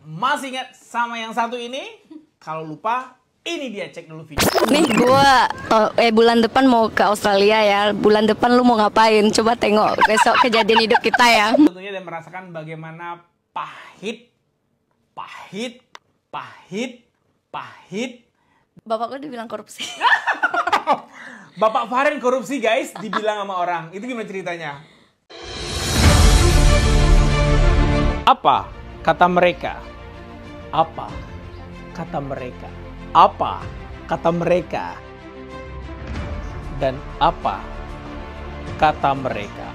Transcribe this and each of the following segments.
Masih ingat sama yang satu ini? Kalau lupa, ini dia, cek dulu video. Nih gua bulan depan mau ke Australia ya. Bulan depan lu mau ngapain? Coba tengok besok kejadian hidup kita ya. Tentunya dan merasakan bagaimana pahit. Bapak gua dibilang korupsi. Bapak Faren korupsi guys, dibilang sama orang. Itu gimana ceritanya? Apa kata mereka? Apa kata mereka? Apa kata mereka? Dan apa kata mereka?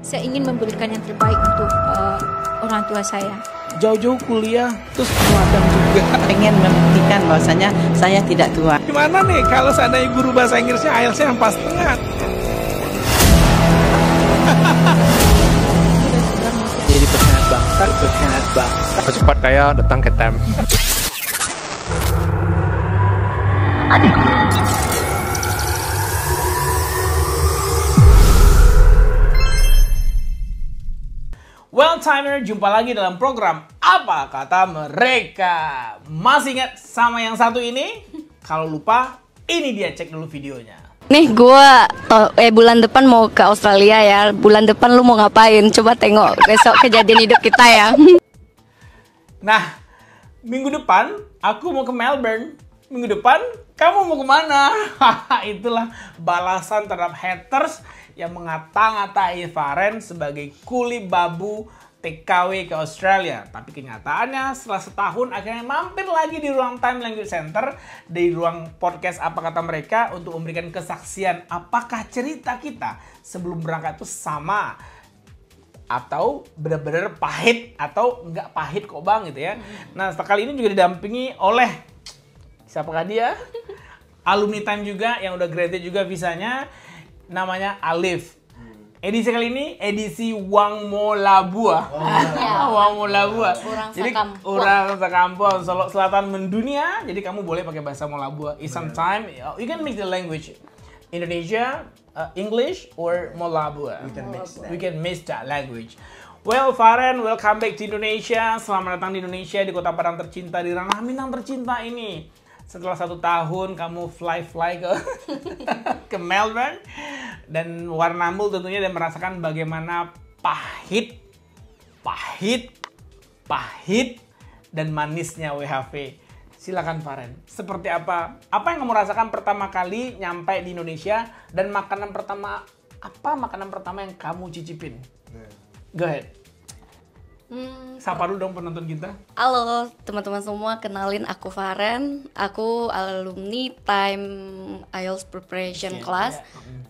Saya ingin memberikan yang terbaik untuk orang tua saya. Jauh-jauh kuliah, terus peladang juga. Pengen membuktikan bahwasanya saya tidak tua. Gimana nih kalau seandainya guru bahasa Inggrisnya IELTS-nya yang pas tengah? Jadi pengkhianat bangsa. Cepat kaya datang ke TEM. Well timer, jumpa lagi dalam program Apa Kata Mereka. Masih ingat sama yang satu ini? Kalau lupa, ini dia, cek dulu videonya. Nih gua bulan depan mau ke Australia ya. Bulan depan lu mau ngapain? Coba tengok besok kejadian hidup kita ya. Nah, minggu depan aku mau ke Melbourne. Minggu depan kamu mau kemana? Itulah balasan terhadap haters yang mengata-ngatai Faren sebagai kuli babu TKW ke Australia. Tapi kenyataannya setelah setahun akhirnya mampir lagi di ruang Time Language Center, di ruang podcast Apa Kata Mereka, untuk memberikan kesaksian apakah cerita kita sebelum berangkat itu sama atau benar-benar pahit atau nggak pahit kok bang gitu ya. Nah kali ini juga didampingi oleh siapakah dia? Alumni Time juga yang udah graduate juga visanya, namanya Alif. Edisi kali ini edisi Wang Mo Labua. Wang Mo Labua. Jadi orang sekampung Solo Selatan mendunia. Jadi kamu boleh pakai bahasa Molabua. Sometimes you can mix the language Indonesia, English or Molabua. We can mix that language. Well, Faren, welcome back to Indonesia. Selamat datang di Indonesia, di kota Padang tercinta, di ranah Minang tercinta ini. Setelah 1 tahun kamu fly ke Melbourne dan Warrnambool tentunya, dan merasakan bagaimana pahit dan manisnya WHV. Silakan Faren, seperti apa yang kamu rasakan pertama kali nyampe di Indonesia, dan makanan pertama yang kamu cicipin? Go ahead. Sapa dulu dong penonton kita. Halo teman-teman semua, kenalin aku Faren. Aku alumni Time IELTS Preparation Class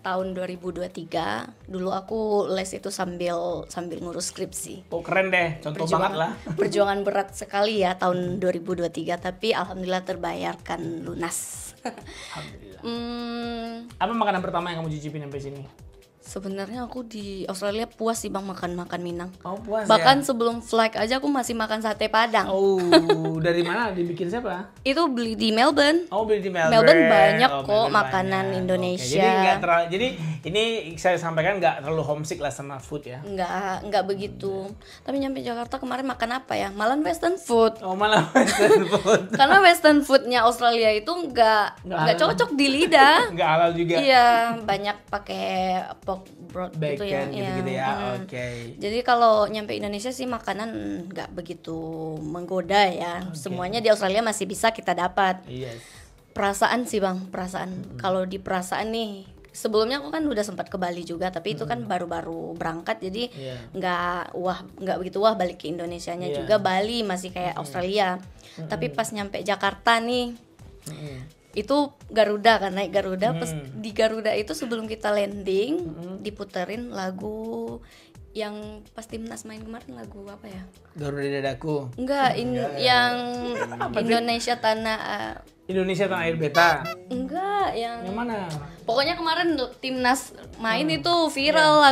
tahun 2023. Dulu aku les itu sambil ngurus skripsi. Oh keren deh, contoh banget lah. Perjuangan berat sekali ya tahun 2023, tapi alhamdulillah terbayarkan lunas. Alhamdulillah. Apa makanan pertama yang kamu cicipin sampai sini? Sebenarnya aku di Australia puas sih bang makan Minang. Oh puas. Bahkan ya? Sebelum flight aja aku masih makan sate Padang. Oh, dari mana? Dibikin siapa? Itu beli di Melbourne. Oh, beli di Melbourne. Melbourne banyak kok Melbourne makanan banyak. Indonesia. Jadi ini saya sampaikan nggak terlalu homesick lah sama food ya. Nggak begitu. Tapi nyampe Jakarta kemarin makan apa ya? Malah Western food. Oh, malah Western food. Karena Western foodnya Australia itu nggak cocok di lidah. Nggak halal juga. Iya, banyak pakai pork broth gitu ya. Gitu ya. Oke. Jadi kalau nyampe Indonesia sih makanan nggak begitu menggoda ya. Semuanya di Australia masih bisa kita dapat. Yes. Perasaan sih bang, perasaan. Kalau di perasaan nih, sebelumnya aku kan udah sempat ke Bali juga, tapi itu kan baru-baru berangkat, jadi nggak begitu wah balik ke Indonesianya juga. Bali masih kayak Australia. Tapi pas nyampe Jakarta nih, itu Garuda kan, naik Garuda. Pas di Garuda itu sebelum kita landing diputerin lagu yang pas Timnas main kemarin, lagu apa ya? Garuda Dadaku. Enggak, yang Indonesia Tanah Indonesia Tanah Air Beta. Enggak, yang mana? Pokoknya kemarin Timnas main itu viral lah.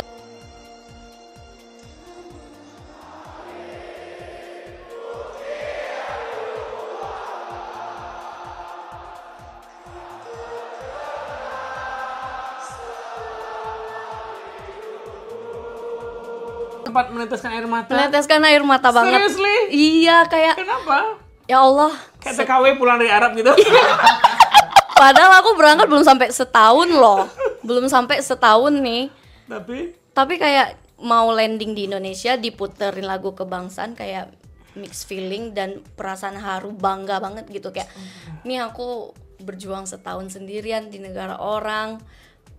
sempat meneteskan air mata. Meneteskan air mata banget. Seriously? Iya, kayak Kenapa? ya Allah. Kayak TKW pulang dari Arab gitu. Padahal aku berangkat belum sampai setahun loh. Belum sampai setahun nih. Tapi kayak mau landing di Indonesia, diputerin lagu kebangsaan, kayak mixed feeling dan perasaan haru, bangga banget gitu. Kayak nih aku berjuang setahun sendirian di negara orang,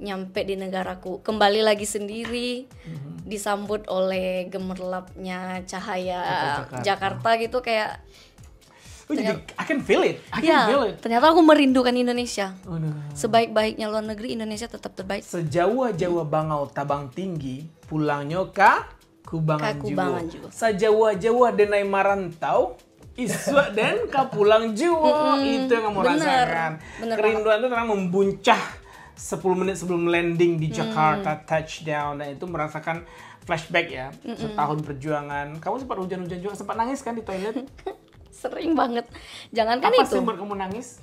nyampe di negaraku, kembali lagi sendiri, disambut oleh gemerlapnya cahaya Jakarta gitu, kayak Jadi, I can feel it. ternyata aku merindukan Indonesia. Sebaik-baiknya luar negeri, Indonesia tetap terbaik. Sejauh-jauh bangau tabang tinggi, pulangnya kubangan jiwa. Sejauh-jauh denai marantau, iswa dan pulang jiwa. Itu yang kamu rasakan. Bener Kerinduan itu terang membuncah 10 menit sebelum landing di Jakarta, touchdown, dan itu merasakan flashback ya, setahun perjuangan. Kamu sempat hujan-hujan juga, sempat nangis kan di toilet? Sering banget. Jangankan Apa itu. sih yang buat kamu nangis?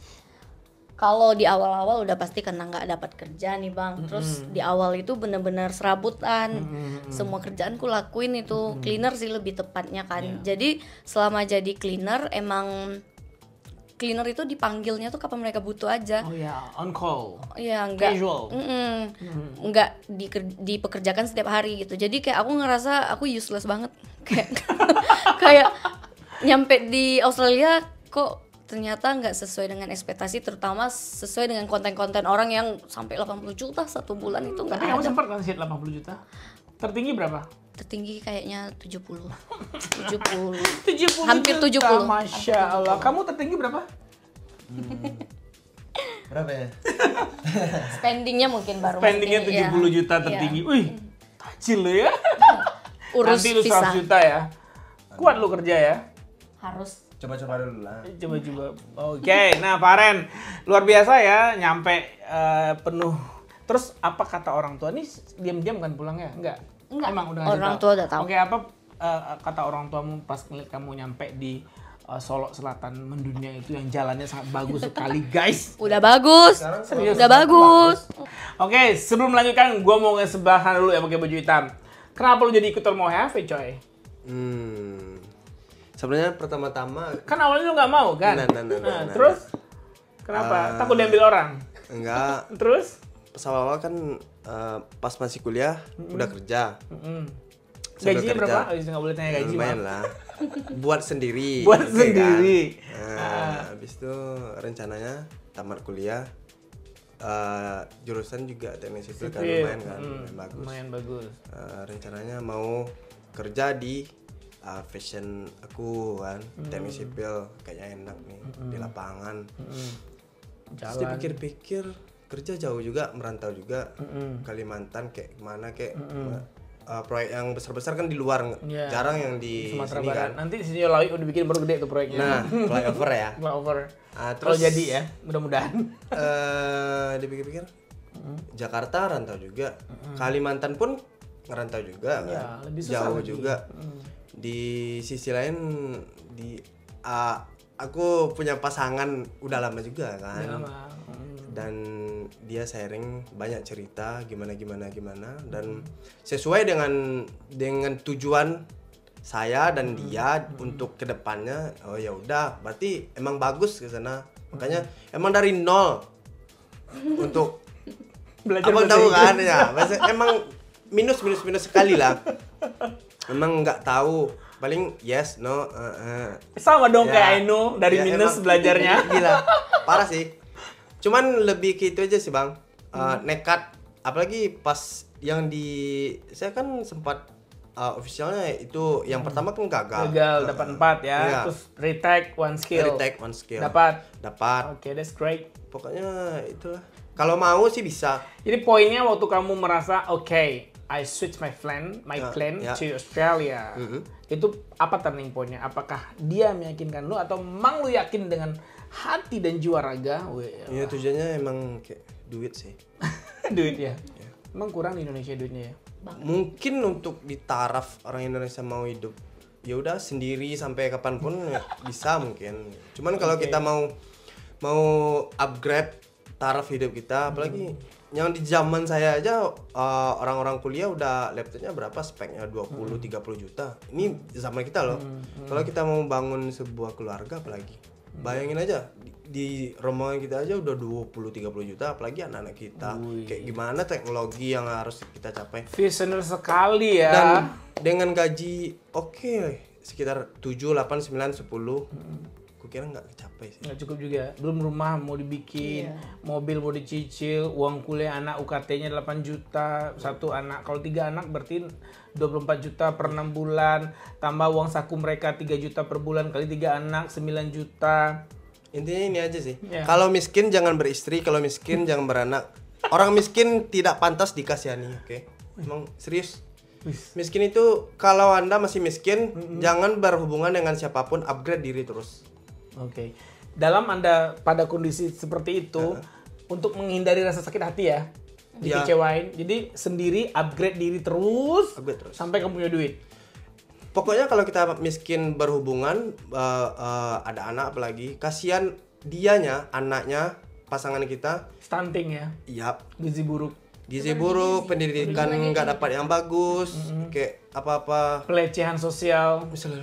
Kalau di awal-awal udah pasti karena nggak dapat kerja nih bang. Terus di awal itu bener-bener serabutan. Semua kerjaanku lakuin itu. Cleaner sih lebih tepatnya kan. Jadi selama jadi cleaner, emang cleaner itu dipanggilnya tuh kapan mereka butuh aja. Oh ya, on call. Iya, enggak. Casual. Enggak dipekerjakan setiap hari gitu. Jadi kayak aku ngerasa aku useless banget. Kayak nyampe di Australia kok ternyata nggak sesuai dengan ekspektasi, terutama sesuai dengan konten-konten orang yang sampai 80 juta satu bulan itu nggak Tapi ada. kamu sempat kan hit 80 juta? Tertinggi berapa? Tertinggi kayaknya 70. 70 Hampir juta, 70. Masya Allah. Kamu tertinggi berapa? Berapa ya? Spendingnya mungkin baru Spendingnya segini, 70 ya. juta tertinggi. Wih, tajil lo ya. Urus Nanti lu 100 visa juta ya. Kuat lu kerja ya. harus. Coba-coba dulu lah. Coba-coba. Oke, nah Faren, luar biasa ya, nyampe penuh. Terus apa kata orang tua nih? Diam-diam kan pulangnya? Enggak. Emang udah ngasih Orang tahu? tua udah tahu. Oke, apa kata orang tuamu pas ngeliat kamu nyampe di Solo Selatan mendunia itu yang jalannya sangat bagus sekali, guys. Udah bagus. Serius? Udah bagus. Oke, sebelum melanjutkan, gue mau nge-sebelah sana dulu ya pakai baju hitam. Kenapa lu jadi ikut Mau Have, coy? Sebenarnya pertama-tama Kan awalnya lu nggak mau kan? Nah, terus kenapa? Takut diambil orang? enggak. Terus? Pas awal-awal kan pas masih kuliah udah kerja. Sambil Gajinya kerja. berapa? Oh, nggak boleh tanya gaji, Lumayan Bang. lah. Buat sendiri. Buat oke sendiri. Kan? Nah, habis itu rencananya tamat kuliah. Jurusan juga teknik sipil kan lumayan kan, Lumayan bagus. rencananya mau kerja di fashion aku kan, teknik sipil kayaknya enak nih di lapangan. Terus dipikir-pikir kerja jauh juga, merantau juga, Kalimantan kayak mana kayak proyek yang besar-besar kan di luar, jarang yang di Sumatera sini Barat. kan. Nanti di sini Lawi udah bikin baru gede tuh proyeknya. Nah, flyover ya. Flyover. Kalau Terus jadi ya, mudah-mudahan. Dipikir-pikir Jakarta rantau juga, Kalimantan pun ngerantau juga kan, Ya, lebih susah jauh lagi. juga. Di sisi lain aku punya pasangan udah lama juga kan. Udah lama. Dan dia sharing banyak cerita gimana dan sesuai dengan tujuan saya dan dia untuk kedepannya. Oh ya udah, berarti emang bagus ke sana. Makanya emang dari nol untuk Belajar abang bahasa tahu Inggris. kan ya, emang minus sekali lah. Emang nggak tahu, paling yes no. Sama dong Ya. kayak Aino dari Ya, minus emang belajarnya. Gila, parah sih. Cuman lebih ke itu aja sih bang, nekat. Apalagi pas yang saya kan sempat officialnya itu yang pertama kan gagal. Dapat 4 ya. Iya. Terus retake one skill. Retake one skill. Dapat. Dapat. Oke, that's great. Pokoknya itulah. Kalau mau sih bisa. Jadi poinnya waktu kamu merasa oke, I switch my plan Ya. to Australia. Itu apa turning point-nya? Apakah dia meyakinkan lu atau emang lu yakin dengan hati dan jiwa raga? Ya tujuannya emang kayak duit sih. Duit ya. Emang kurang di Indonesia duitnya ya. Mungkin untuk di taraf orang Indonesia mau hidup ya udah sendiri sampai kapanpun ya bisa mungkin. Cuman kalau kita mau upgrade taraf hidup kita, apalagi yang di zaman saya aja orang-orang kuliah udah laptopnya berapa speknya 20-30 juta. Ini zaman kita loh. Kalau kita mau bangun sebuah keluarga apalagi. Bayangin aja di rombongan kita aja udah 20-30 juta apalagi anak-anak kita. Kayak gimana teknologi yang harus kita capai. Visioner sekali ya. Dan dengan gaji sekitar 7, 8, 9, 10 kukira nggak kecapai sih. Nggak cukup juga. Belum rumah mau dibikin, mobil mau dicicil, uang kuliah anak UKT-nya 8 juta, satu anak. Kalau 3 anak berarti 24 juta per 6 bulan, tambah uang saku mereka 3 juta per bulan kali 3 anak 9 juta. Intinya ini aja sih. Kalau miskin jangan beristri, kalau miskin jangan beranak. Orang miskin tidak pantas dikasihani, oke? Emang serius. Miskin itu kalau Anda masih miskin, jangan berhubungan dengan siapapun, upgrade diri terus. Oke. Dalam Anda pada kondisi seperti itu, untuk menghindari rasa sakit hati ya, dikecewain. Jadi sendiri upgrade diri terus, sampai kamu punya duit. Pokoknya kalau kita miskin berhubungan, ada anak apalagi, kasihan dianya, anaknya, pasangan kita. Stunting ya? Iya. Gizi buruk. Gizi buruk, pendidikan nggak dapat yang bagus, kayak apa-apa. Pelecehan sosial. Misalnya,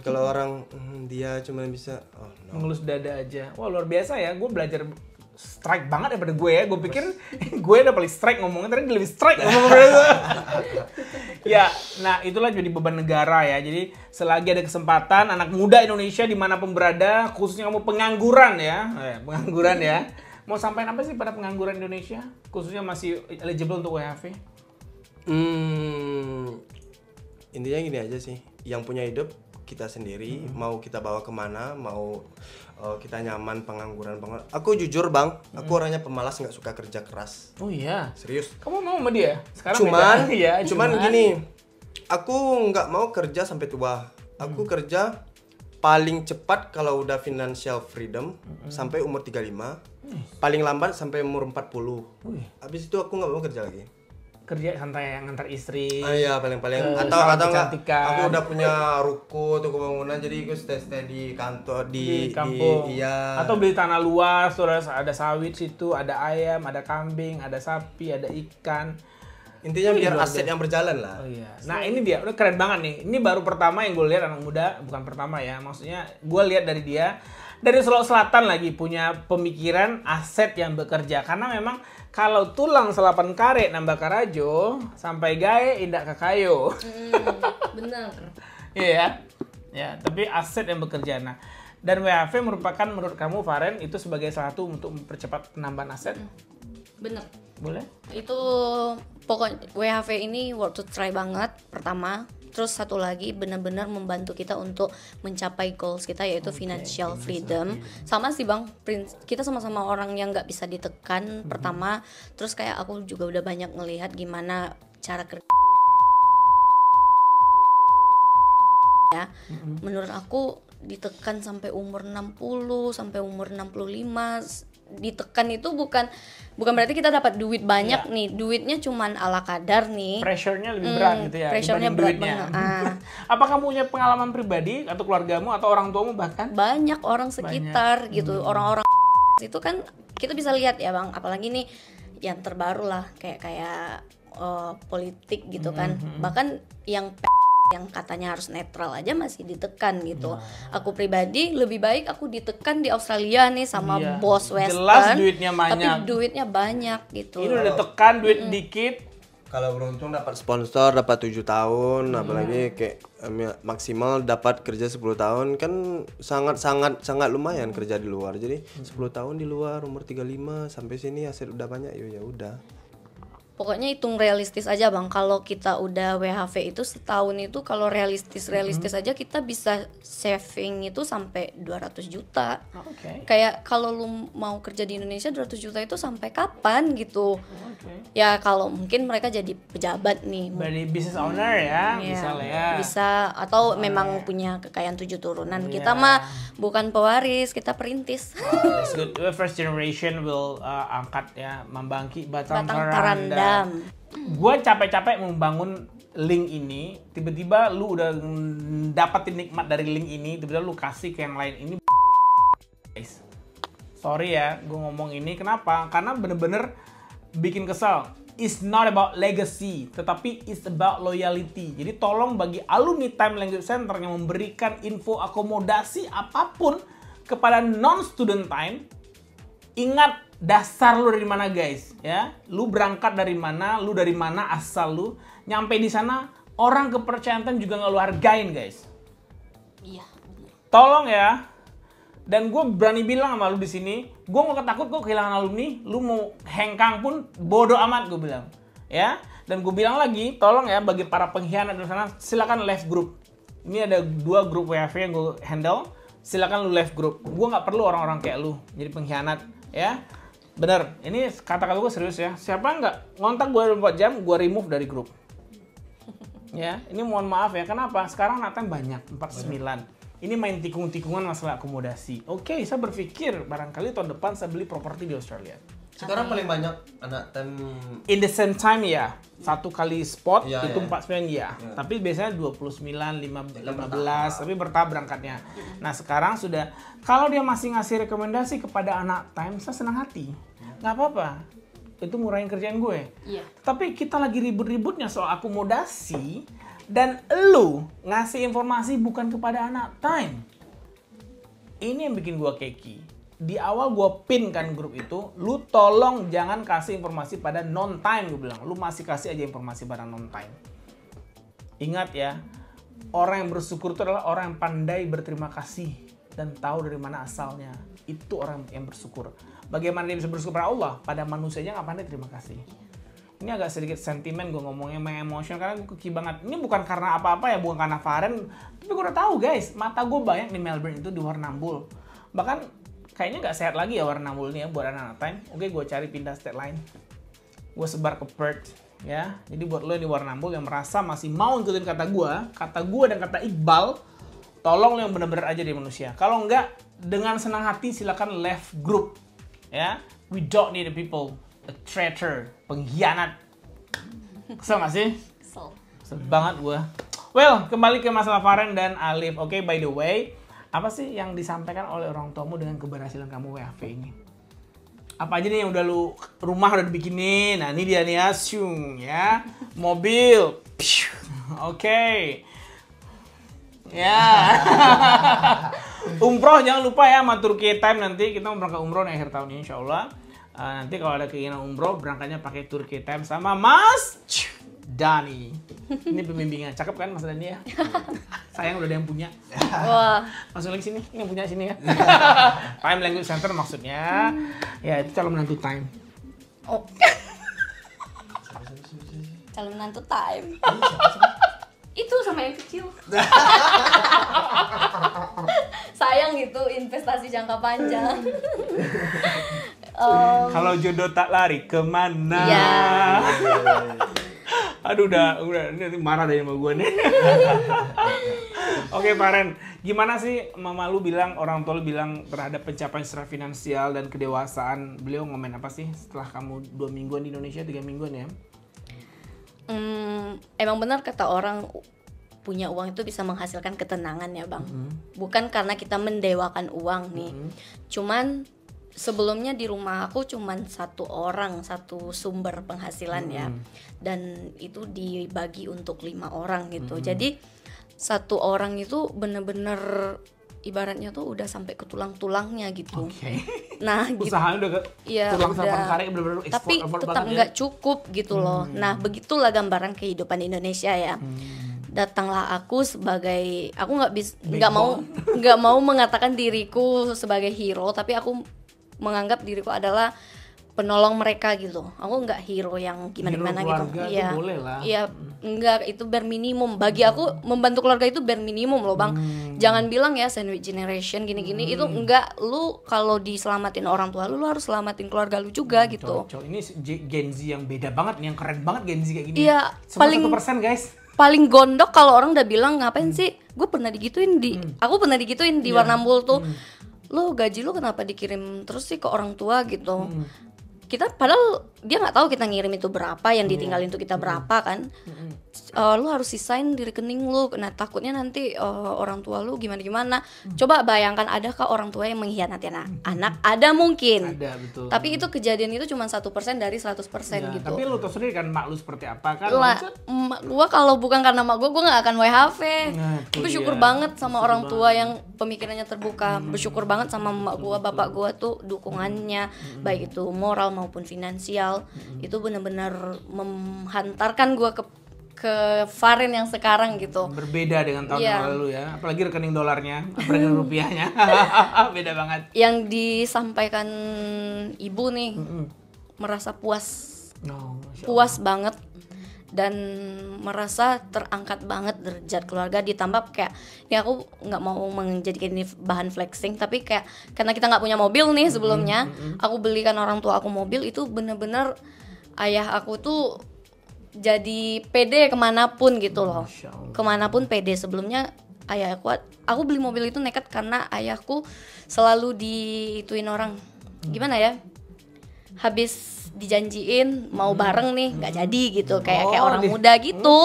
kalau orang dia cuma bisa mengelus dada aja. Wah luar biasa ya, gue belajar strike banget daripada gue ya. Gue pikir gue udah paling strike ngomongnya, ternyata dia lebih strike ngomongnya. Ya, nah itulah jadi beban negara ya. Jadi selagi ada kesempatan anak muda Indonesia dimanapun berada, khususnya kamu pengangguran ya, pengangguran ya. Mau sampaikan apa sih pada pengangguran Indonesia, khususnya masih eligible untuk WHV? Intinya gini aja sih, yang punya hidup kita sendiri, mau kita bawa kemana, mau kita nyaman pengangguran. Aku jujur bang, aku orangnya pemalas, nggak suka kerja keras. Oh iya? Serius? Kamu mau sama dia? Sekarang cuman gini, aku nggak mau kerja sampai tua. Aku kerja paling cepat kalau udah financial freedom sampai umur 35, paling lambat sampai umur 40. Habis itu aku nggak mau kerja lagi. Kerja santai yang ngantar istri. Iya paling-paling atau nggak, aku udah punya ruko toko bangunan, jadi aku stay di kantor di kampung. Iya. Atau beli tanah luas, terus ada sawit situ, ada ayam, ada kambing, ada sapi, ada ikan. Intinya biar aset yang berjalan lah. Oh iya. Nah ini dia, udah keren banget nih. Ini baru pertama yang gue lihat anak muda, bukan pertama ya. Maksudnya gue lihat dari dia, dari Sulawesi Selatan lagi punya pemikiran aset yang bekerja. Karena memang kalau tulang selapan karet nambah karajo, sampai gae indak kakayo. Benar. Iya ya, tapi aset yang bekerja. Nah, dan WHV merupakan menurut kamu Faren itu sebagai salah satu untuk mempercepat penambahan aset? Bener. Boleh? Itu pokoknya WHV ini worth to try banget pertama. Terus satu lagi benar-benar membantu kita untuk mencapai goals kita, yaitu financial freedom. Sama sih bang, kita sama-sama orang yang nggak bisa ditekan pertama. Terus kayak aku juga udah banyak ngelihat gimana cara kerja ya. Menurut aku ditekan sampai umur 60, sampai umur 65. Ditekan itu bukan berarti kita dapat duit banyak nih, duitnya cuman ala kadar nih. Pressure-nya lebih berat gitu ya. Pressure-nya berat banget. Apa kamu punya pengalaman pribadi atau keluargamu atau orang tuamu bahkan? Banyak orang sekitar gitu, orang-orang itu kan kita bisa lihat ya bang, apalagi nih yang terbaru lah kayak politik gitu kan, bahkan yang katanya harus netral aja masih ditekan gitu. Aku pribadi lebih baik aku ditekan di Australia nih sama bos Western. Jelas duitnya banyak. Tapi duitnya banyak gitu. Ini udah ditekan duit dikit. Kalau beruntung dapat sponsor dapat 7 tahun, apalagi kayak maksimal dapat kerja 10 tahun kan sangat lumayan kerja di luar. Jadi 10 tahun di luar umur 35 sampai sini aset udah banyak ya udah. Pokoknya hitung realistis aja bang, kalau kita udah WHV itu setahun itu kalau realistis aja kita bisa saving itu sampai 200 juta. Kayak kalau lu mau kerja di Indonesia 200 juta itu sampai kapan gitu. Ya kalau mungkin mereka jadi pejabat nih. Dari business owner ya, misalnya ya. Bisa, atau memang punya kekayaan 7 turunan. Kita mah bukan pewaris, kita perintis. That's good. First generation will angkat ya, membangkit batang karanda. Gue capek-capek membangun link ini, tiba-tiba lu udah dapatin nikmat dari link ini, tiba-tiba lu kasih ke yang lain. Ini guys, sorry ya gue ngomong ini, kenapa? Karena bener-bener bikin kesal. It's not about legacy, tetapi it's about loyalty. Jadi tolong bagi alumni Time Language Center yang memberikan info akomodasi apapun kepada non-student Time, ingat dasar lu dari mana guys, ya. Lu berangkat dari mana, lu dari mana asal lu, nyampe di sana orang kepercayaan Time juga nggak lu hargain guys. Iya. Tolong ya. Dan gue berani bilang sama lu di sini, gue gak takut gue kehilangan alumni, lu mau hengkang pun bodoh amat gue bilang, ya. Dan gue bilang lagi, tolong ya bagi para pengkhianat di sana, silakan left group. Ini ada 2 grup WhatsApp yang gue handle, silakan lu left group. Gue nggak perlu orang-orang kayak lu jadi pengkhianat, ya. Bener, ini kata-kata gue serius ya. Siapa nggak ngontak gue 24 jam, gue remove dari grup. Ya, ini mohon maaf ya. Kenapa? Sekarang Nathan banyak, 49. Ini main tikung-tikungan masalah akomodasi. Oke, saya berpikir barangkali tahun depan saya beli properti di Australia. Sekarang paling banyak anak Time In the same time ya, 1 kali spot Ya, itu ya. 49 ya. Tapi biasanya 29, 15, tapi bertahap berangkatnya. Nah sekarang sudah, kalau dia masih ngasih rekomendasi kepada anak Time, saya senang hati. Nggak apa-apa, itu ngurangin kerjaan gue. Iya. Tapi kita lagi ribut-ributnya soal akomodasi, dan lu ngasih informasi bukan kepada anak Time. Ini yang bikin gue keki. Di awal gue pin kan grup itu, lu tolong jangan kasih informasi pada non-Time, gue bilang. Lu masih kasih aja informasi pada non-Time. Ingat ya, orang yang bersyukur itu adalah orang yang pandai berterima kasih dan tahu dari mana asalnya. Itu orang yang bersyukur. Bagaimana dia bisa bersyukur pada Allah? Pada manusianya nggak pandai terima kasih. Ini agak sedikit sentimen gue ngomongnya, mengemosional karena gue keki banget. Ini bukan karena apa-apa ya, bukan karena Faren. Tapi gue udah tahu guys, mata gue banyak di Melbourne itu di Warrnambool. Bahkan kayaknya nggak sehat lagi ya Warrnambool ini ya buat anak-anak Time. Oke, gue cari pindah state lain. Gue sebar ke Perth ya. Jadi buat lo yang di Warrnambool yang merasa masih mau ngikutin kata gue dan kata Iqbal, tolong lo yang benar-benar aja di manusia. Kalau enggak, dengan senang hati silakan left group ya. We don't need the people. A traitor, pengkhianat. Kesel gak sih? Kesel banget gue. Well, kembali ke masalah Faren dan Alif. Oke, by the way, apa sih yang disampaikan oleh orang tuamu dengan keberhasilan kamu WFV ini? Apa aja nih yang udah lu rumah udah dibikinin? Nah, ini dia nih ya, syung ya. Mobil. Oke. Ya. Umroh jangan lupa ya sama Turki Time nanti kita mau berangkat umroh di akhir tahun ini insyaallah. Nanti kalau ada keinginan umroh berangkatnya pakai Turki Time sama Mas Dani. Ini pembimbingan, cakep kan Mas Dani ya? Sayang udah ada yang punya. Wah. Masuk lagi sini, ini yang punya sini ya. Time Language Center maksudnya. Ya itu calon menantu Time. Oh. Calon menantu Time. Itu sama yang kecil. Sayang gitu, investasi jangka panjang. Kalau jodoh tak lari kemana? Ya. Aduh udah ini marah dari sama gue nih. Oke Faren, gimana sih mama lu bilang, orang tua lu bilang terhadap pencapaian secara finansial dan kedewasaan beliau ngomen apa sih setelah kamu 2 mingguan di Indonesia, 3 mingguan ya? Emang benar kata orang punya uang itu bisa menghasilkan ketenangan ya bang. Bukan karena kita mendewakan uang nih. Cuman sebelumnya di rumah aku cuman 1 orang, 1 sumber penghasilan ya. Dan itu dibagi untuk 5 orang gitu. Jadi 1 orang itu bener-bener ibaratnya tuh udah sampai ke tulang-tulangnya gitu. Nah, usahanya udah ke tulang sampai karek bener-bener ekspor. Tapi tetap nggak cukup gitu loh. Nah, begitulah gambaran kehidupan Indonesia ya. Datanglah aku sebagai, aku nggak mau mengatakan diriku sebagai hero, tapi aku menganggap diriku adalah penolong mereka gitu. Aku nggak hero yang gimana-gimana gitu. Iya, iya, enggak, itu bare minimum. Bagi aku membantu keluarga itu bare minimum loh bang. Jangan bilang ya sandwich generation gini-gini, itu enggak. Lu kalau diselamatin orang tua lu harus selamatin keluarga lu juga gitu. Ini Gen Z yang beda banget nih, yang keren banget Gen Z kayak gini. Iya, paling 1% guys. Paling gondok kalau orang udah bilang ngapain sih? Gue pernah digituin aku pernah digituin di Warrnambool tuh. Lo gaji lo kenapa dikirim terus sih ke orang tua gitu? Kita padahal dia nggak tahu kita ngirim itu berapa, yang ditinggalin itu kita berapa kan. Lu harus sisain di rekening lu. Nah takutnya nanti orang tua lu gimana. Coba bayangkan, adakah orang tua yang mengkhianati anak? Ada mungkin. Ada, betul. Tapi itu kejadian itu cuma 1% dari 100% Ya, gitu. tapi lu tahu sendiri kan mak lu seperti apa kan? Lah, emak gua kalau bukan karena mak gua nggak akan WHV. Nah, itu Bersyukur dia. banget sama orang tua yang pemikirannya terbuka. Bersyukur banget sama emak gua, bapak gua tuh dukungannya, baik itu moral maupun finansial. Itu benar-benar menghantarkan gua ke Farin yang sekarang gitu. Berbeda dengan tahun Iya. yang lalu ya, apalagi rekening dolarnya, rekening rupiahnya. Beda banget. Yang disampaikan ibu nih merasa puas. No, Masya Puas banget dan merasa terangkat banget derajat keluarga. Ditambah kayak ini aku nggak mau menjadikan ini bahan flexing, tapi kayak karena kita nggak punya mobil nih sebelumnya, aku belikan orang tua aku mobil. Itu bener-bener ayah aku tuh jadi pede kemanapun gitu loh. Masya Allah. Kemanapun pede. Sebelumnya ayah aku beli mobil itu nekat karena ayahku selalu diituin orang, gimana ya, habis dijanjiin mau bareng nih nggak jadi gitu, kayak orang muda gitu.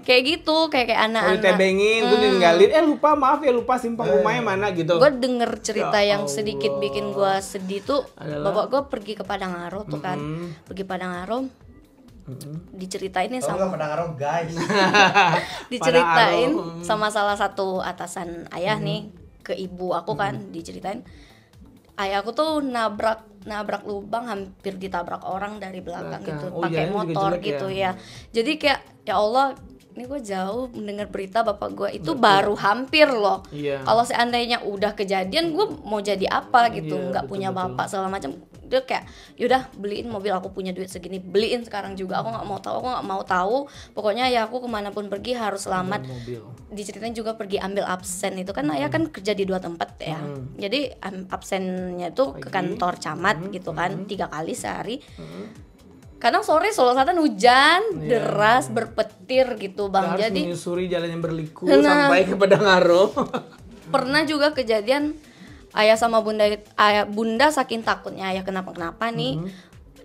Kayak gitu, kayak anak-anak. Ditebengin, gue ditinggalin, lupa simpang rumahnya mana gitu. Gue denger cerita yang sedikit bikin gue sedih tuh, bapak gue pergi ke Padangaro tuh kan, pergi Padangaro, diceritain nih sama Padangaro guys. diceritain sama salah satu atasan ayah nih ke ibu aku kan, diceritain ayah aku tuh nabrak lubang, hampir ditabrak orang dari belakang gitu, Oh, pakai jalannya juga motor jelek gitu ya. ya. Jadi kayak ya Allah, ini gue jauh mendengar berita bapak gue itu baru hampir loh. Iya. Kalau seandainya udah kejadian, gue mau jadi apa gitu, Iya, nggak punya bapak segala macam. Dia kayak yaudah beliin mobil, aku punya duit segini, beliin sekarang juga. Aku nggak mau tahu. Pokoknya ya aku kemanapun pergi harus selamat. Mobil. Diceritain juga pergi ambil absen itu kan ayah kan kerja di 2 tempat ya. Jadi absennya tuh ke kantor camat gitu kan 3 kali sehari. Kadang sore Solo Selatan hujan deras berpetir gitu bang. Harus Jadi menyusuri jalan yang berliku Nah. sampai ke Padangaro. pernah juga kejadian ayah sama bunda saking takutnya ayah kenapa-kenapa nih,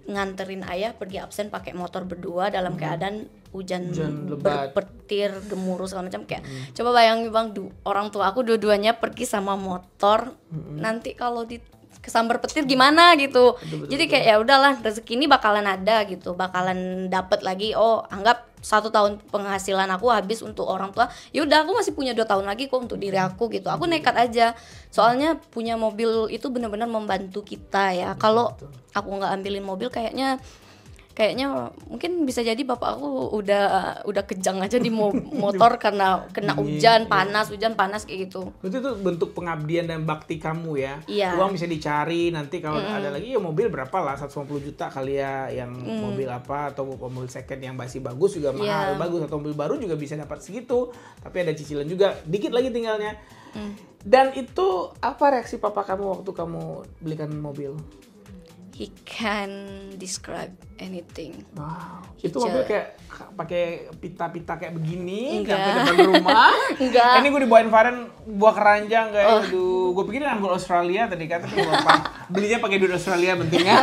nganterin ayah pergi absen pakai motor berdua dalam keadaan hujan lebat. berpetir, gemuruh segala macam. Kayak coba bayangin bang, orang tua aku dua-duanya pergi sama motor, nanti kalau kesambar petir gimana gitu. Jadi kayak ya udahlah, rezeki ini bakalan ada gitu, bakalan dapet lagi. Oh anggap 1 tahun penghasilan aku habis untuk orang tua, ya udah aku masih punya 2 tahun lagi kok untuk diri aku gitu. Aku nekat aja, soalnya punya mobil itu benar-benar membantu kita ya. Kalau aku nggak ambilin mobil kayaknya mungkin bisa jadi bapak aku udah kejang aja di motor karena kena hujan panas kayak gitu. Itu tuh bentuk pengabdian dan bakti kamu ya. Iya. Uang bisa dicari, nanti kalau ada lagi ya mobil berapa lah, 150 juta kali ya, yang mobil apa, atau mobil second yang masih bagus juga mahal, bagus, atau mobil baru juga bisa dapat segitu. Tapi ada cicilan juga, dikit lagi tinggalnya. Dan itu apa reaksi papa kamu waktu kamu belikan mobil? He can describe anything. Wow, itu mobil kayak pakai pita-pita kayak begini, Enggak. sampai depan rumah. Enggak. Ini gue dibawain Faren buah keranjang kayak, aduh, gue pikir anggur Australia tadi kan, tapi bapak belinya pakai duit Australia pentingnya.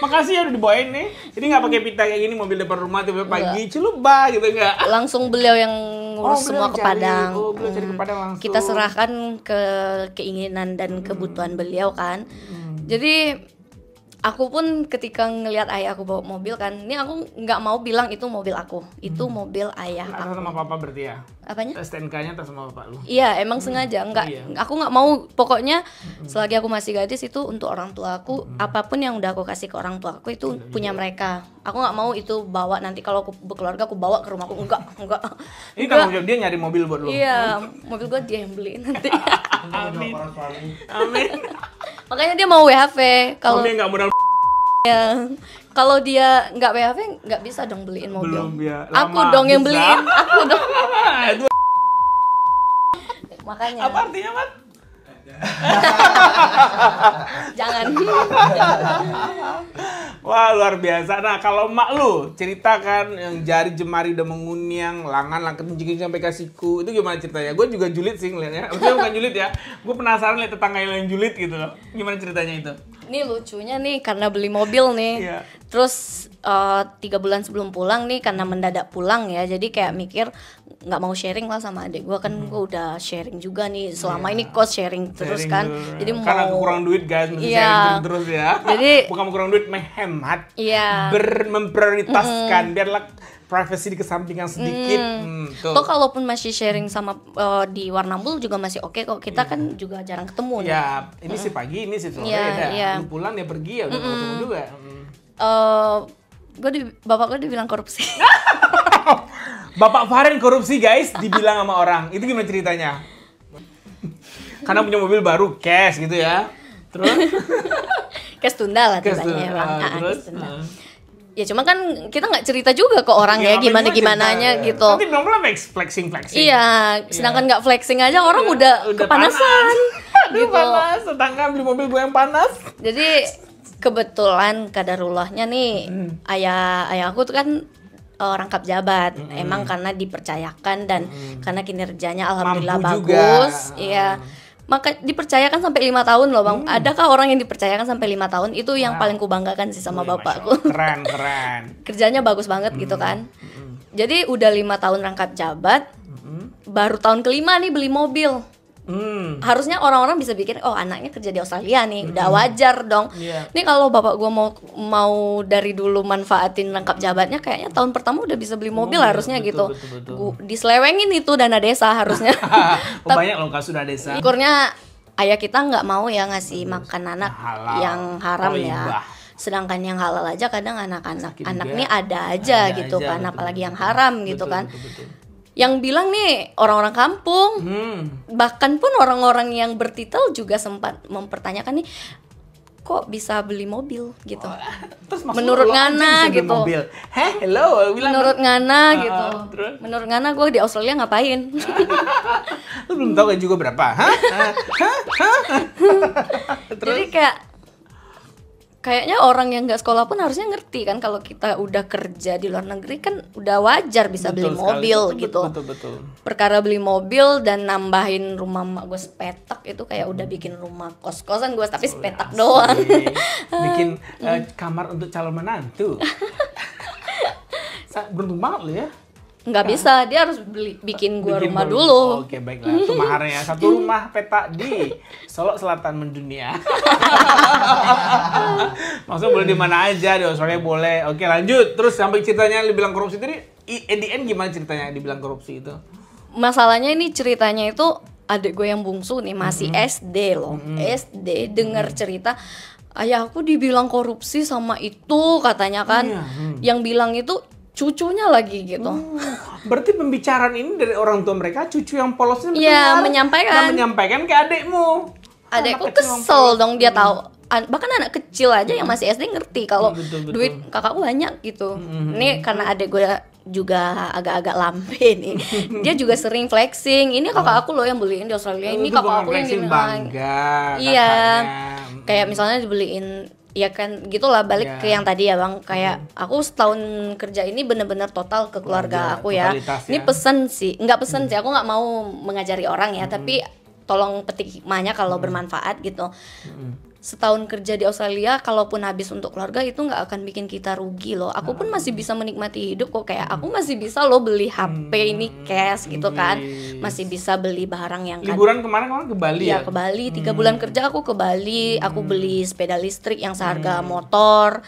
Makasih ya udah dibawain nih. Jadi nggak pakai pita kayak gini, mobil depan rumah tiba-tiba pagi celuba gitu enggak. Langsung beliau yang ngurus semua ke Padang. Beliau cari ke Padang langsung. Kita serahkan ke keinginan dan kebutuhan beliau kan. Jadi aku pun ketika ngelihat ayah aku bawa mobil kan, ini aku nggak mau bilang itu mobil aku, itu mobil ayah Atas aku. sama papa berarti ya? Apanya? STNK-nya atas sama bapak lu? Iya, emang sengaja Iya. aku nggak mau, pokoknya selagi aku masih gadis itu untuk orang tua aku, apapun yang udah aku kasih ke orang tua aku itu punya mereka. Aku nggak mau itu bawa nanti kalau aku berkeluarga aku bawa ke rumahku, enggak. Ini tanggung jawab dia nyari mobil buat lu? Iya, mobil gua dia yang beliin nanti. Amin. Amin. Makanya dia mau WHV. Kalau Mobil nggak modal kalau dia nggak WHV nggak bisa dong beliin mobil. belum ya. Aku Lama, dong yang bisa. beliin. Aku dong. Itu Makanya apa artinya, Mat? jangan. Wah, luar biasa. Nah, kalau emak lu ceritakan yang jari jemari udah mengunyang, lengan langkah menjingking sampai ke siku, itu gimana ceritanya? Gue juga julid sih ngeliatnya. Maksudnya bukan julid ya. Gue penasaran lihat tetangga yang julid gitu loh. Gimana ceritanya itu? Ini lucunya nih karena beli mobil nih. Iya. Terus 3 bulan sebelum pulang nih, karena mendadak pulang ya, jadi kayak mikir nggak mau sharing lah sama adik gue, kan gue udah sharing juga nih selama ini kos sharing terus kan, jadi mau karena kurang duit guys, mesti Iya. sharing terus ya. Jadi bukan kurang duit, menghemat, iya. memprioritaskan, biarlah privacy dikesampingkan sedikit. Tuh. Toh kalaupun masih sharing sama di Warrnambool juga masih oke kok, kita kan juga jarang ketemu nih. Ya, ini sih pagi, ini sih sore, Iya, dah. iya. Lu pulang dia pergi ya udah ketemu juga. Bapak gue dibilang korupsi. Bapak Faren korupsi guys, dibilang sama orang. Itu gimana ceritanya? Karena punya mobil baru, cash gitu ya. Terus? Cash tunda lah Cash tibanya tunda, Bang. terus? Cash tunda. Ya cuma kan kita nggak cerita juga ke orang ya gimana-gimananya cerita, gitu. Nanti belum flexing. Iya, sedangkan nggak flexing aja orang udah kepanasan. Panas. Aduh, gitu. panas, tetangga beli mobil gue yang panas. Jadi kebetulan kadarullahnya nih ayah aku tuh kan rangkap jabat, emang karena dipercayakan dan karena kinerjanya alhamdulillah Mampu bagus, juga. iya. Maka dipercayakan sampai 5 tahun loh Bang. Adakah orang yang dipercayakan sampai 5 tahun? Itu yang paling kubanggakan sih sama Wih, bapakku. Masya Allah, keren. Kerjanya bagus banget gitu kan. Jadi udah 5 tahun rangkap jabat, baru tahun kelima nih beli mobil. Harusnya orang-orang bisa pikir, oh anaknya kerja di Australia nih, udah wajar dong. Iya. Nih kalau bapak gue mau dari dulu manfaatin rangkap jabatnya, kayaknya tahun pertama udah bisa beli mobil harusnya betul, gitu. betul. Diselewengin itu dana desa harusnya. Banyak loh kalau sudah desa. Syukurnya ayah kita nggak mau ya ngasih makan anak Halal. yang haram Thayyibah. ya. Sedangkan yang halal aja kadang anak-anak Sakit anak juga. nih ada aja Ada gitu aja, kan, betul, apalagi betul. yang haram gitu Betul, kan. betul. Yang bilang nih orang-orang kampung. Bahkan pun orang-orang yang bertitel juga sempat mempertanyakan nih, kok bisa beli mobil gitu. Terus maksud Menurut lo aja Ngana bisa beli gitu. mobil. Heh, hello, bilang. Menurut Ngana gitu. Terus? Menurut Ngana gue di Australia ngapain? Lu belum tahu kan juga berapa? Hah? Jadi kayaknya orang yang nggak sekolah pun harusnya ngerti kan, kalau kita udah kerja di luar negeri kan udah wajar bisa beli Betul sekali. mobil Betul, gitu. Betul. Perkara beli mobil dan nambahin rumah mak gue sepetak itu kayak udah bikin rumah kos-kosan gue tapi sepetak doang. Bikin kamar untuk calon menantu. Beruntung banget lo ya. Nggak bisa, dia harus bikin gue Bikin rumah baru. dulu. Oke, baiklah. Itu maharnya. Satu rumah petak di Solok Selatan mendunia. Maksudnya boleh di mana aja, di Australia boleh. Oke, lanjut. Terus sampai ceritanya dibilang korupsi tadi, at the end gimana ceritanya dibilang korupsi itu? Masalahnya ini ceritanya itu adik gue yang bungsu nih masih SD loh. SD dengar cerita ayahku dibilang korupsi sama itu katanya kan. Yang bilang itu cucunya lagi gitu. Berarti pembicaraan ini dari orang tua mereka, cucu yang polosnya Iya, mendengar menyampaikan. dan menyampaikan ke adekmu. Adekku Anak kecil yang kesel polos. dong, dia tahu. Bahkan anak kecil aja yang masih SD ngerti kalau Betul. duit kakakku banyak gitu. Ini karena adek gue juga agak-agak lambe nih. Dia juga sering flexing. Ini kakak aku loh yang beliin di Australia. Ini Itu kakak bukan aku yang flexing, gini. bangga. Iya. kakaknya. Kayak misalnya dibeliin, ya kan gitulah, balik Ya. ke yang tadi ya Bang. Kayak aku setahun kerja ini bener-bener total ke keluarga aku ya. totalitas Ini ya. pesen sih, nggak pesen sih. Aku nggak mau mengajari orang ya, tapi tolong petik hikmahnya kalau bermanfaat gitu. Setahun kerja di Australia, kalaupun habis untuk keluarga itu nggak akan bikin kita rugi loh. Aku pun masih bisa menikmati hidup kok. Kayak aku masih bisa loh beli HP ini cash gitu kan. Masih bisa beli barang yang Liburan kemarin kamu ke Bali ya? Iya, ke Bali. 3 bulan kerja aku ke Bali. Aku beli sepeda listrik yang seharga motor.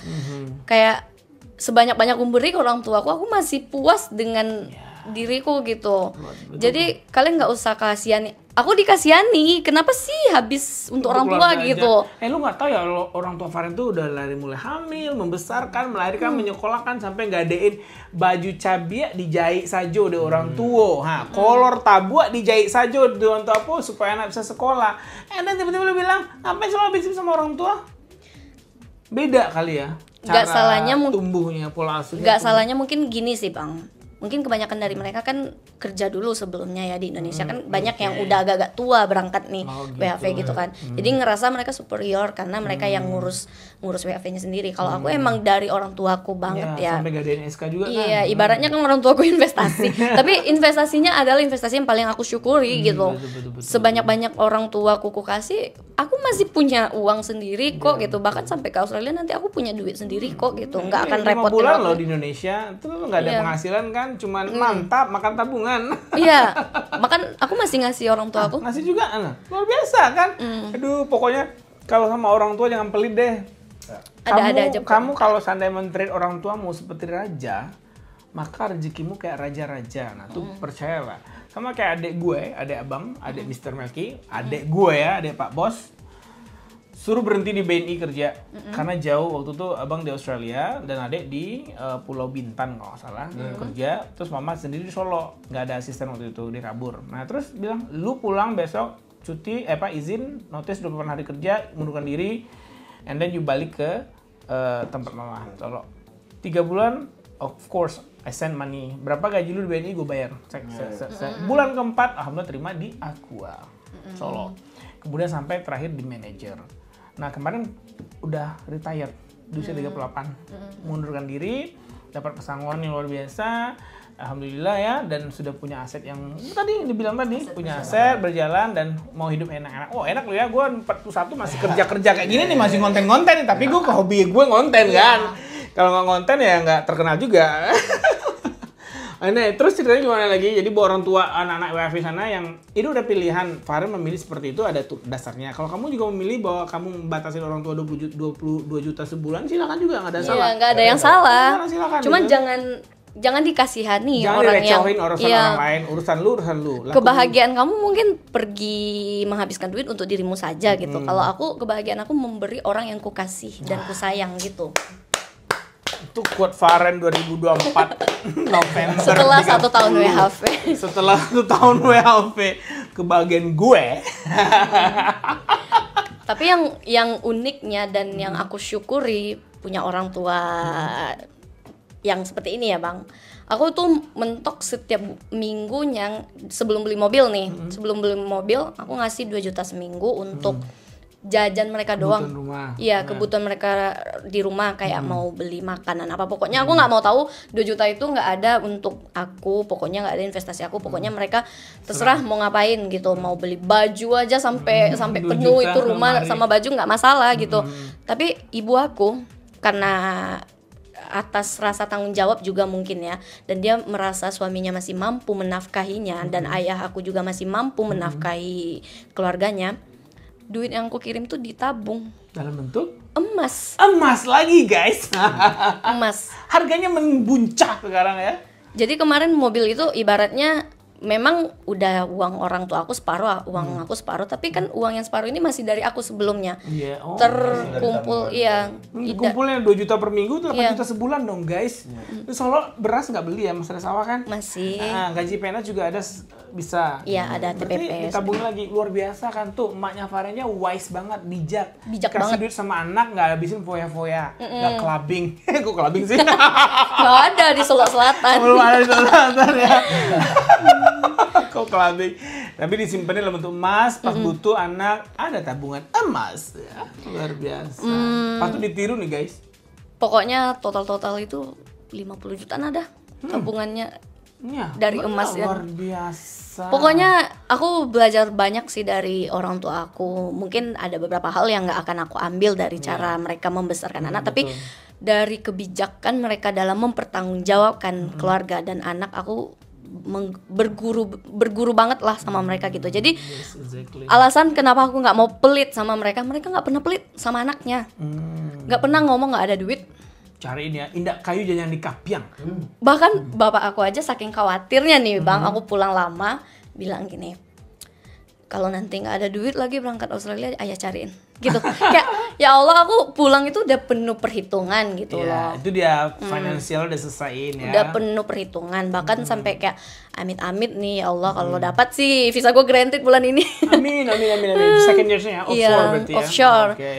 Kayak sebanyak-banyak memberi ke orang tuaku, aku masih puas dengan diriku gitu. Jadi kalian nggak usah kasihani. Aku dikasihani. Kenapa sih habis untuk orang tua keluarga gitu? aja. Lu nggak tahu ya, orang tua Faren tuh udah mulai hamil, membesarkan, melahirkan, menyekolahkan, sampai ngadain baju cabia dijahit saja oleh orang tua. Kolor tabua dijahit saja oleh orang tua apa supaya anak bisa sekolah. Dan tiba-tiba lu bilang, ngapain selalu habis sama orang tua? Beda kali ya. Nggak salahnya tumbuhnya, pola asuhnya. Nggak salahnya mungkin gini sih Bang. Mungkin kebanyakan dari mereka kan kerja dulu sebelumnya ya di Indonesia kan banyak yang udah agak-agak tua berangkat nih WHV gitu kan. Jadi ngerasa mereka superior karena mereka yang ngurus WHV-nya sendiri. Kalau aku emang dari orang tuaku banget ya. Sampai gadain SK juga kan. Iya, ibaratnya kan orang tuaku investasi. Tapi investasinya adalah investasi yang paling aku syukuri gitu. Betul. Sebanyak-banyak orang tua kuku kasih, aku masih punya uang sendiri kok gitu. Bahkan sampai ke Australia nanti aku punya duit sendiri kok gitu. Nggak akan 5 repotin bulan aku. loh di Indonesia, itu nggak ada Iya. penghasilan kan, cuman mantap makan tabungan. Iya, makan aku masih ngasih orang tua aku. Ngasih juga, luar biasa kan. Aduh, pokoknya kalau sama orang tua jangan pelit deh. Ada aja. Kamu kalau seandainya men-treat orang tuamu seperti raja, maka rezekimu kayak raja-raja. Nah, tuh percayalah. Sama kayak adik gue, adik abang, adik Mr. Melki, adik gue ya, adik Pak Bos. Suruh berhenti di BNI kerja karena jauh. Waktu itu abang di Australia dan adik di Pulau Bintan kalau nggak salah kerja. Terus mama sendiri di Solo, nggak ada asisten waktu itu, dia kabur. Nah terus bilang, lu pulang besok cuti, izin, notice 28 hari kerja, mundurkan diri, and then you balik ke tempat mama Solo. 3 bulan, of course I send money. Berapa gaji lu di BNI gue bayar. Bulan keempat, alhamdulillah terima di Aqua Solo. Kemudian sampai terakhir di manajer. Nah kemarin udah retired di usia 38, mundurkan diri, dapat pesangon yang luar biasa, alhamdulillah ya, dan sudah punya aset yang tadi dibilang tadi, punya aset berjalan dan mau hidup enak-enak. Oh enak loh ya, gue 41 masih kerja kayak gini nih, masih konten-konten nih, tapi gue hobi gue konten kan. Kalau nggak konten ya nggak terkenal juga. Nah, terus ceritanya gimana lagi? Jadi buat orang tua anak-anak WFH sana yang itu udah pilihan, Farel memilih seperti itu ada dasarnya. Kalau kamu juga memilih bahwa kamu membatasi orang tua 22 juta sebulan, silakan juga, nggak ada salah. Iya, nggak ada yang salah. Silakan, Cuman gitu. jangan dikasihani Jangan orang yang direcohin orang lain, urusan lu. Lakuin. Kebahagiaan kamu mungkin pergi menghabiskan duit untuk dirimu saja gitu. Kalau aku, kebahagiaan aku memberi orang yang ku kasih dan ku sayang gitu. Itu quote Faren 2024 November. Setelah 1 tahun WHV. Setelah 1 tahun WHV, kebahagiaan gue. Tapi yang uniknya dan yang aku syukuri punya orang tua yang seperti ini ya Bang. Aku tuh mentok setiap minggunya sebelum beli mobil nih. Sebelum beli mobil aku ngasih 2 juta seminggu untuk jajan mereka doang. Iya, kebutuhan mereka di rumah kayak mau beli makanan apa. Pokoknya aku nggak mau tahu 2 juta itu nggak ada untuk aku. Pokoknya nggak ada investasi aku. Pokoknya mereka terserah mau ngapain gitu. Mau beli baju aja sampai penuh itu rumah sama baju nggak masalah gitu. Tapi ibu aku karena atas rasa tanggung jawab juga mungkin ya, dan dia merasa suaminya masih mampu menafkahinya dan ayah aku juga masih mampu menafkahi keluarganya. Duit yang aku kirim tuh ditabung dalam bentuk emas lagi guys. emas. Harganya membuncah sekarang ya. Jadi kemarin mobil itu ibaratnya memang udah uang orang tua aku separuh, uang aku separuh, tapi kan uang yang separuh ini masih dari aku sebelumnya. Iya, Terkumpul, iya. Kumpulnya 2 juta per minggu tuh 8 Iya. juta sebulan dong guys. Terus Solo beras nggak beli ya, Mas, ada sawah kan? Masih. Nah, gaji PNS juga ada bisa. Iya, ada Berarti TPP. ditabung lagi, luar biasa kan tuh. Emaknya Farenya wise banget, bijak. Bijak Kasih banget. duit sama anak, nggak habisin foya-foya. Nggak clubbing. Kok clubbing sih? Nggak ada di Solo Selatan. Belum ada di selatan ya. Kok clubbing? Tapi disimpannya dalam bentuk emas, pas butuh anak, ada tabungan emas. Ya, luar biasa. Patut ditiru nih guys. Pokoknya total itu 50 jutaan ada tabungannya Ya, dari emas ya. luar biasa. Pokoknya aku belajar banyak sih dari orang tua aku. Mungkin ada beberapa hal yang nggak akan aku ambil dari cara mereka membesarkan anak, tapi dari kebijakan mereka dalam mempertanggungjawabkan keluarga dan anak, aku berguru banget lah sama mereka gitu. Jadi alasan kenapa aku nggak mau pelit sama mereka nggak pernah pelit sama anaknya, nggak pernah ngomong nggak ada duit. Cariin ya, indak kayu jangan dikapiang. Bahkan bapak aku aja saking khawatirnya nih Bang, aku pulang lama bilang gini, kalau nanti nggak ada duit lagi berangkat Australia, ayah cariin gitu. Kayak ya Allah, aku pulang itu udah penuh perhitungan gitu loh. Itu dia financial udah selesaiin ya. Udah penuh perhitungan, bahkan sampai kayak amit-amit nih ya Allah kalau dapat sih visa gue granted bulan ini. Amin. Second years-nya ya, offshore Iya, berarti ya. offshore. Oke.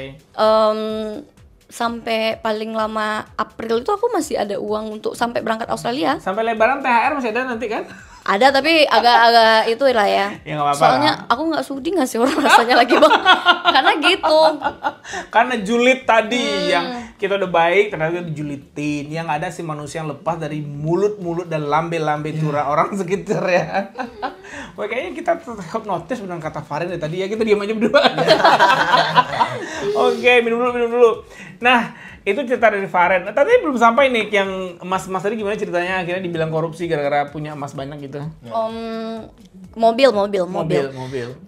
Sampai paling lama April itu aku masih ada uang untuk sampai berangkat Australia. Sampai lebaran THR masih ada nanti kan? Ada, tapi agak itu lah ya. Ya nggak apa-apa Soalnya lah. aku nggak sudi ngasih orang rasanya lagi Bang. Karena gitu. Karena julid tadi yang kita udah baik, ternyata dijulitin. Yang ada si manusia yang lepas dari mulut-mulut dan lambe-lambe tura orang sekitar ya. Wah, kayaknya kita hipnotis benar kata Farin dari tadi ya, kita diam aja berdua. Oke, minum dulu. Nah, itu cerita dari Farin. Tadi belum sampai nih yang emas tadi, gimana ceritanya akhirnya dibilang korupsi gara-gara punya emas banyak gitu. Mobil.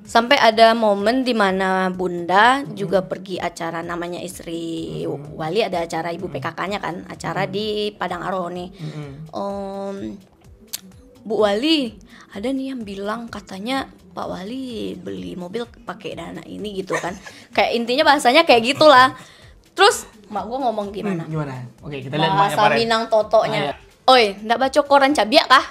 Sampai ada momen di mana Bunda juga pergi acara, namanya istri Wali, ada acara ibu PKK-nya kan, acara di Padang Aro nih. Bu Wali, ada nih yang bilang katanya Pak Wali beli mobil pakai dana ini gitu kan. Kayak intinya bahasanya kayak gitulah. Terus mak gua ngomong gimana? Gimana? Oke, kita lihat maknya Bahasa Farin. Minang totonya. Oi, ndak baca koran cabiak kah?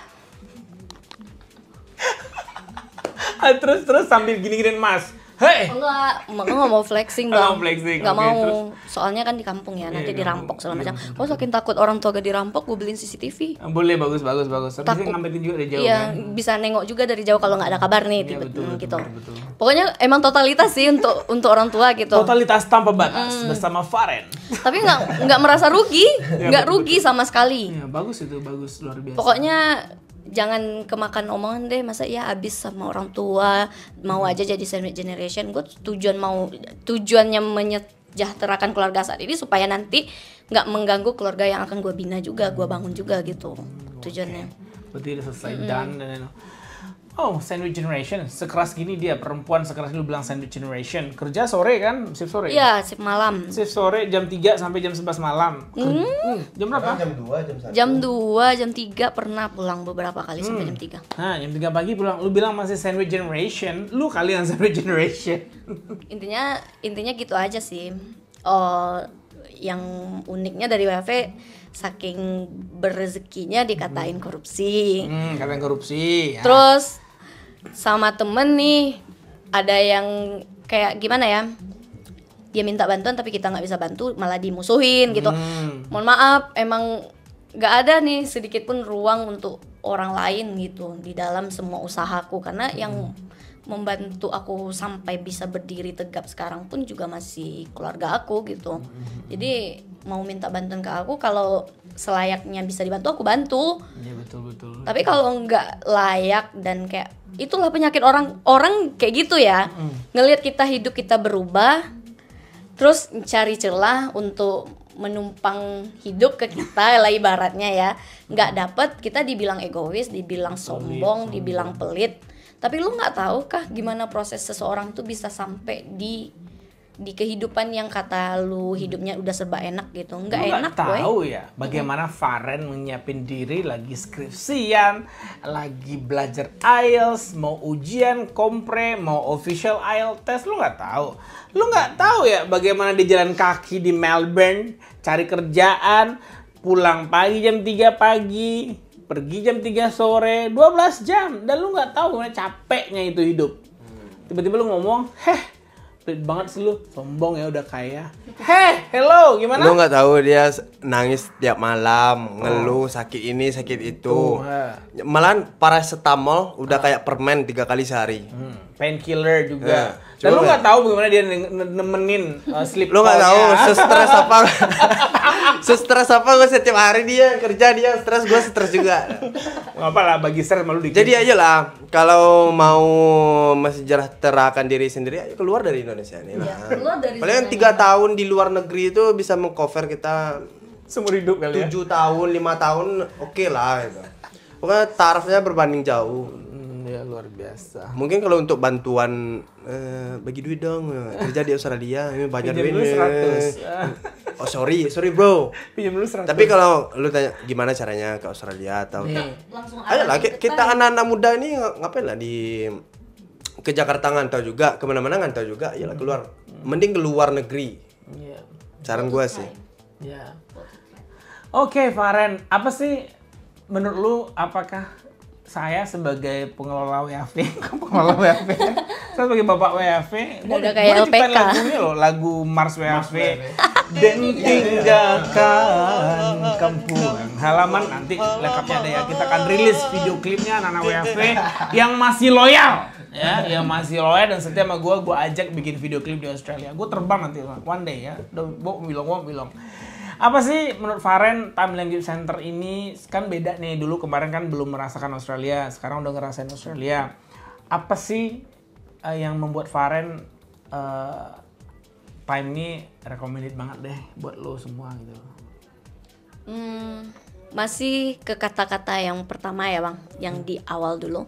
Terus sambil gini-giniin Mas. Hei. Enggak, mak gua nggak mau flexing Nggak bang. mau flexing, Nggak oke, mau. terus? Soalnya kan di kampung ya, nanti Iya, dirampok segala macam. Gua saking takut orang tua gak dirampok, gua beliin CCTV. Boleh, bagus. Tapi Takut. bisa ngambilin juga dari jauh Iya, kan. bisa nengok juga dari jauh kalau nggak ada kabar nih, Iya, betul, gitu. betul. Pokoknya emang totalitas sih untuk orang tua gitu. Totalitas tanpa batas bersama Farin. Tapi nggak merasa rugi, nggak rugi sama sekali. Ya, bagus itu, bagus, luar biasa. Pokoknya jangan kemakan omongan deh, masa ya habis sama orang tua, mau aja jadi sandwich generation. Gue tujuannya menyejahterakan keluarga saat ini supaya nanti nggak mengganggu keluarga yang akan gue bina juga, gue bangun juga gitu tujuannya. Berarti udah selesai dan oh, sandwich generation. Sekeras gini dia, perempuan sekeras lu bilang sandwich generation. Kerja sore kan? Shift sore? Iya, shift malam. Shift sore jam 3 sampai jam 11 malam. Jam berapa? Jam 2, jam 1. Jam 2, jam 3 pernah pulang beberapa kali sampai jam 3. Nah, jam 3 pagi pulang. Lu bilang masih sandwich generation. Lu kali yang sandwich generation. Intinya gitu aja sih. Oh, yang uniknya dari WFV, saking berezekinya dikatain korupsi. Kalian korupsi. Ya. Terus sama temen nih, ada yang kayak gimana ya, dia minta bantuan tapi kita nggak bisa bantu, malah dimusuhin gitu. Mohon maaf, emang nggak ada nih sedikit pun ruang untuk orang lain gitu di dalam semua usahaku, karena yang membantu aku sampai bisa berdiri tegap sekarang pun juga masih keluarga aku gitu. Jadi mau minta bantuan ke aku, kalau selayaknya bisa dibantu aku bantu. Iya, betul. Tapi kalau nggak layak dan kayak itulah penyakit orang kayak gitu ya. Ngelihat kita hidup kita berubah, terus cari celah untuk menumpang hidup ke kita lah ibaratnya ya. Nggak dapet, kita dibilang egois, dibilang sombong, dibilang pelit. Tapi lu nggak tahu kah gimana proses seseorang tuh bisa sampai di kehidupan yang kata lu hidupnya udah serba enak gitu. Nggak enak, Nggak tahu ya bagaimana Farin menyiapin diri lagi skripsian, lagi belajar IELTS, mau ujian kompre, mau official IELTS test. Lu nggak tahu ya bagaimana dia jalan kaki di Melbourne, cari kerjaan, pulang pagi jam 3 pagi, pergi jam 3 sore, 12 jam. Dan lu nggak tahu gimana capeknya itu hidup. Tiba-tiba lu ngomong, pelit banget sih lu, sombong ya udah kaya. Hello, gimana? Lu nggak tahu dia nangis tiap malam, ngeluh sakit ini sakit itu. Malahan paracetamol udah kayak permen 3 kali sehari. Painkiller juga. Ya, Dan lu coba nggak tahu bagaimana dia nemenin sleep Lu nggak tahu call-nya. sestres apa. Sestres apa gue setiap hari dia kerja, dia stres, gue stres juga. Nggak apa lah, bagi stres malu dikit. Jadi aja lah, kalau mau mensejahterakan diri sendiri, ayo keluar dari Indonesia ini lah. keluar dari Paling 3 tahun di luar negeri itu bisa mengcover kita seumur hidup kali ya. 7 tahun, 5 tahun, oke lah gitu. Pokoknya tarafnya berbanding jauh. Ya luar biasa. Mungkin kalau untuk bantuan bagi duit dong, kerja di Australia ini banyak Pinjam dulu duit. 100. Oh sorry bro. Pinjam dulu 100. Tapi kalau lu tanya gimana caranya ke Australia atau langsung ayo lah kita anak-anak muda ini ngapain lah di ke Jakarta ngantau juga, kemana-mana ngantau juga, ya lah keluar. Mending ke luar negeri. Iya. Saran gua sih. Ya. Oke, Farin, apa sih menurut lu, apakah saya sebagai pengelola WFV, saya sebagai bapak WFV, Udah kayak boleh ciptain LPK. lagunya loh, lagu Mars WFV, dan tinggalkan kampung halaman. Nanti lengkapnya ada ya, kita akan rilis video klipnya anak-anak WFV yang masih loyal ya yang masih loyal dan setia sama gue ajak bikin video klip di Australia. Gue terbang nanti one day ya. Gue bilang. Apa sih menurut Faren Time Language Center ini kan beda nih, dulu kemarin kan belum merasakan Australia, sekarang udah ngerasain Australia. Apa sih yang membuat Faren Time ini recommended banget deh buat lo semua gitu? Masih ke kata-kata yang pertama ya Bang, yang di awal dulu,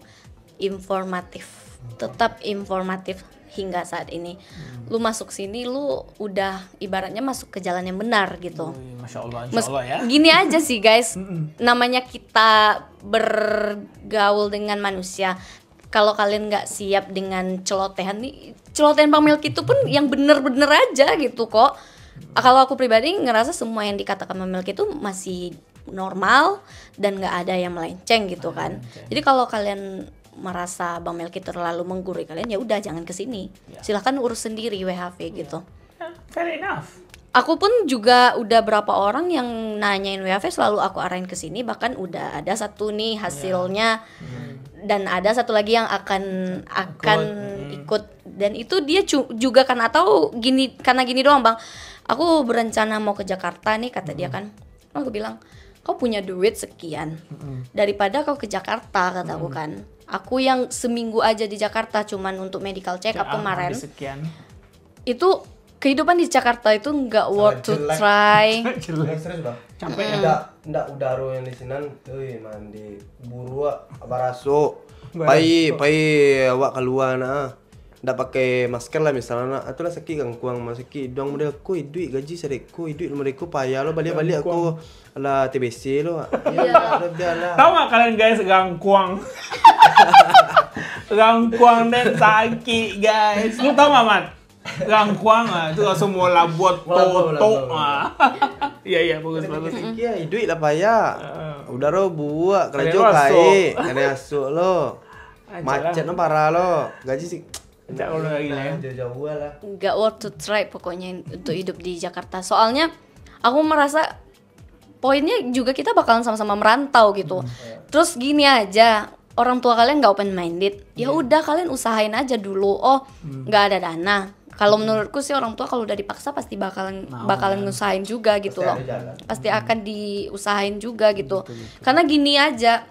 informatif. Tetap informatif hingga saat ini. Lu masuk sini lu udah ibaratnya masuk ke jalan yang benar gitu. Masya Allah, Insya Allah ya. Gini aja sih guys, namanya kita bergaul dengan manusia. Kalau kalian nggak siap dengan celotehan nih, celotehan Bang Melki itu pun yang bener-bener aja gitu kok. Kalau aku pribadi ngerasa semua yang dikatakan Bang Melki itu masih normal dan nggak ada yang melenceng gitu kan. Jadi kalau kalian merasa Bang Melki terlalu menggurui kalian, ya udah jangan kesini. Silahkan urus sendiri WHV gitu. Fair enough. Aku pun juga udah berapa orang yang nanyain WHV selalu aku arahin ke sini, bahkan udah ada satu nih hasilnya. Dan ada satu lagi yang akan ikut, dan itu dia juga kan, atau gini, karena gini doang Bang, aku berencana mau ke Jakarta nih kata dia kan. Aku bilang, kau punya duit sekian, daripada kau ke Jakarta kata aku kan. Aku yang seminggu aja di Jakarta cuman untuk medical check up kemarin, itu kehidupan di Jakarta itu nggak worth to try. Serius Bang. Capek ya. Ndak udaro yang di sini euy mandi buru baraso. Pai awak keluar nah. Ndak pakai masker lah misalnya. Atulah seki kuang maseki dong model ku duit gaji sadeku duit mereka payah lo balik aku lah TBC lo. Ya biarlah. Tahu enggak kalian guys gangkuang? Gangkuang dan saki guys. Lu tahu enggak Mat? Gangkuang itu semua lah buat toto. Iya bagus. Iya, duit lah payah. Udah lo buat kerja kai, kena asuk lo. Macet lo parah lo. Gaji sih jauh lagi lah. Jauh lah. Gak worth to try pokoknya untuk hidup di Jakarta. Soalnya aku merasa poinnya juga kita bakalan sama-sama merantau gitu. Terus gini aja, orang tua kalian nggak open minded, ya udah kalian usahain aja dulu. Oh, nggak ada dana. Kalau menurutku sih orang tua kalau udah dipaksa pasti bakalan ngusahain juga gitu loh. Pasti akan diusahain juga gitu. Karena gini aja,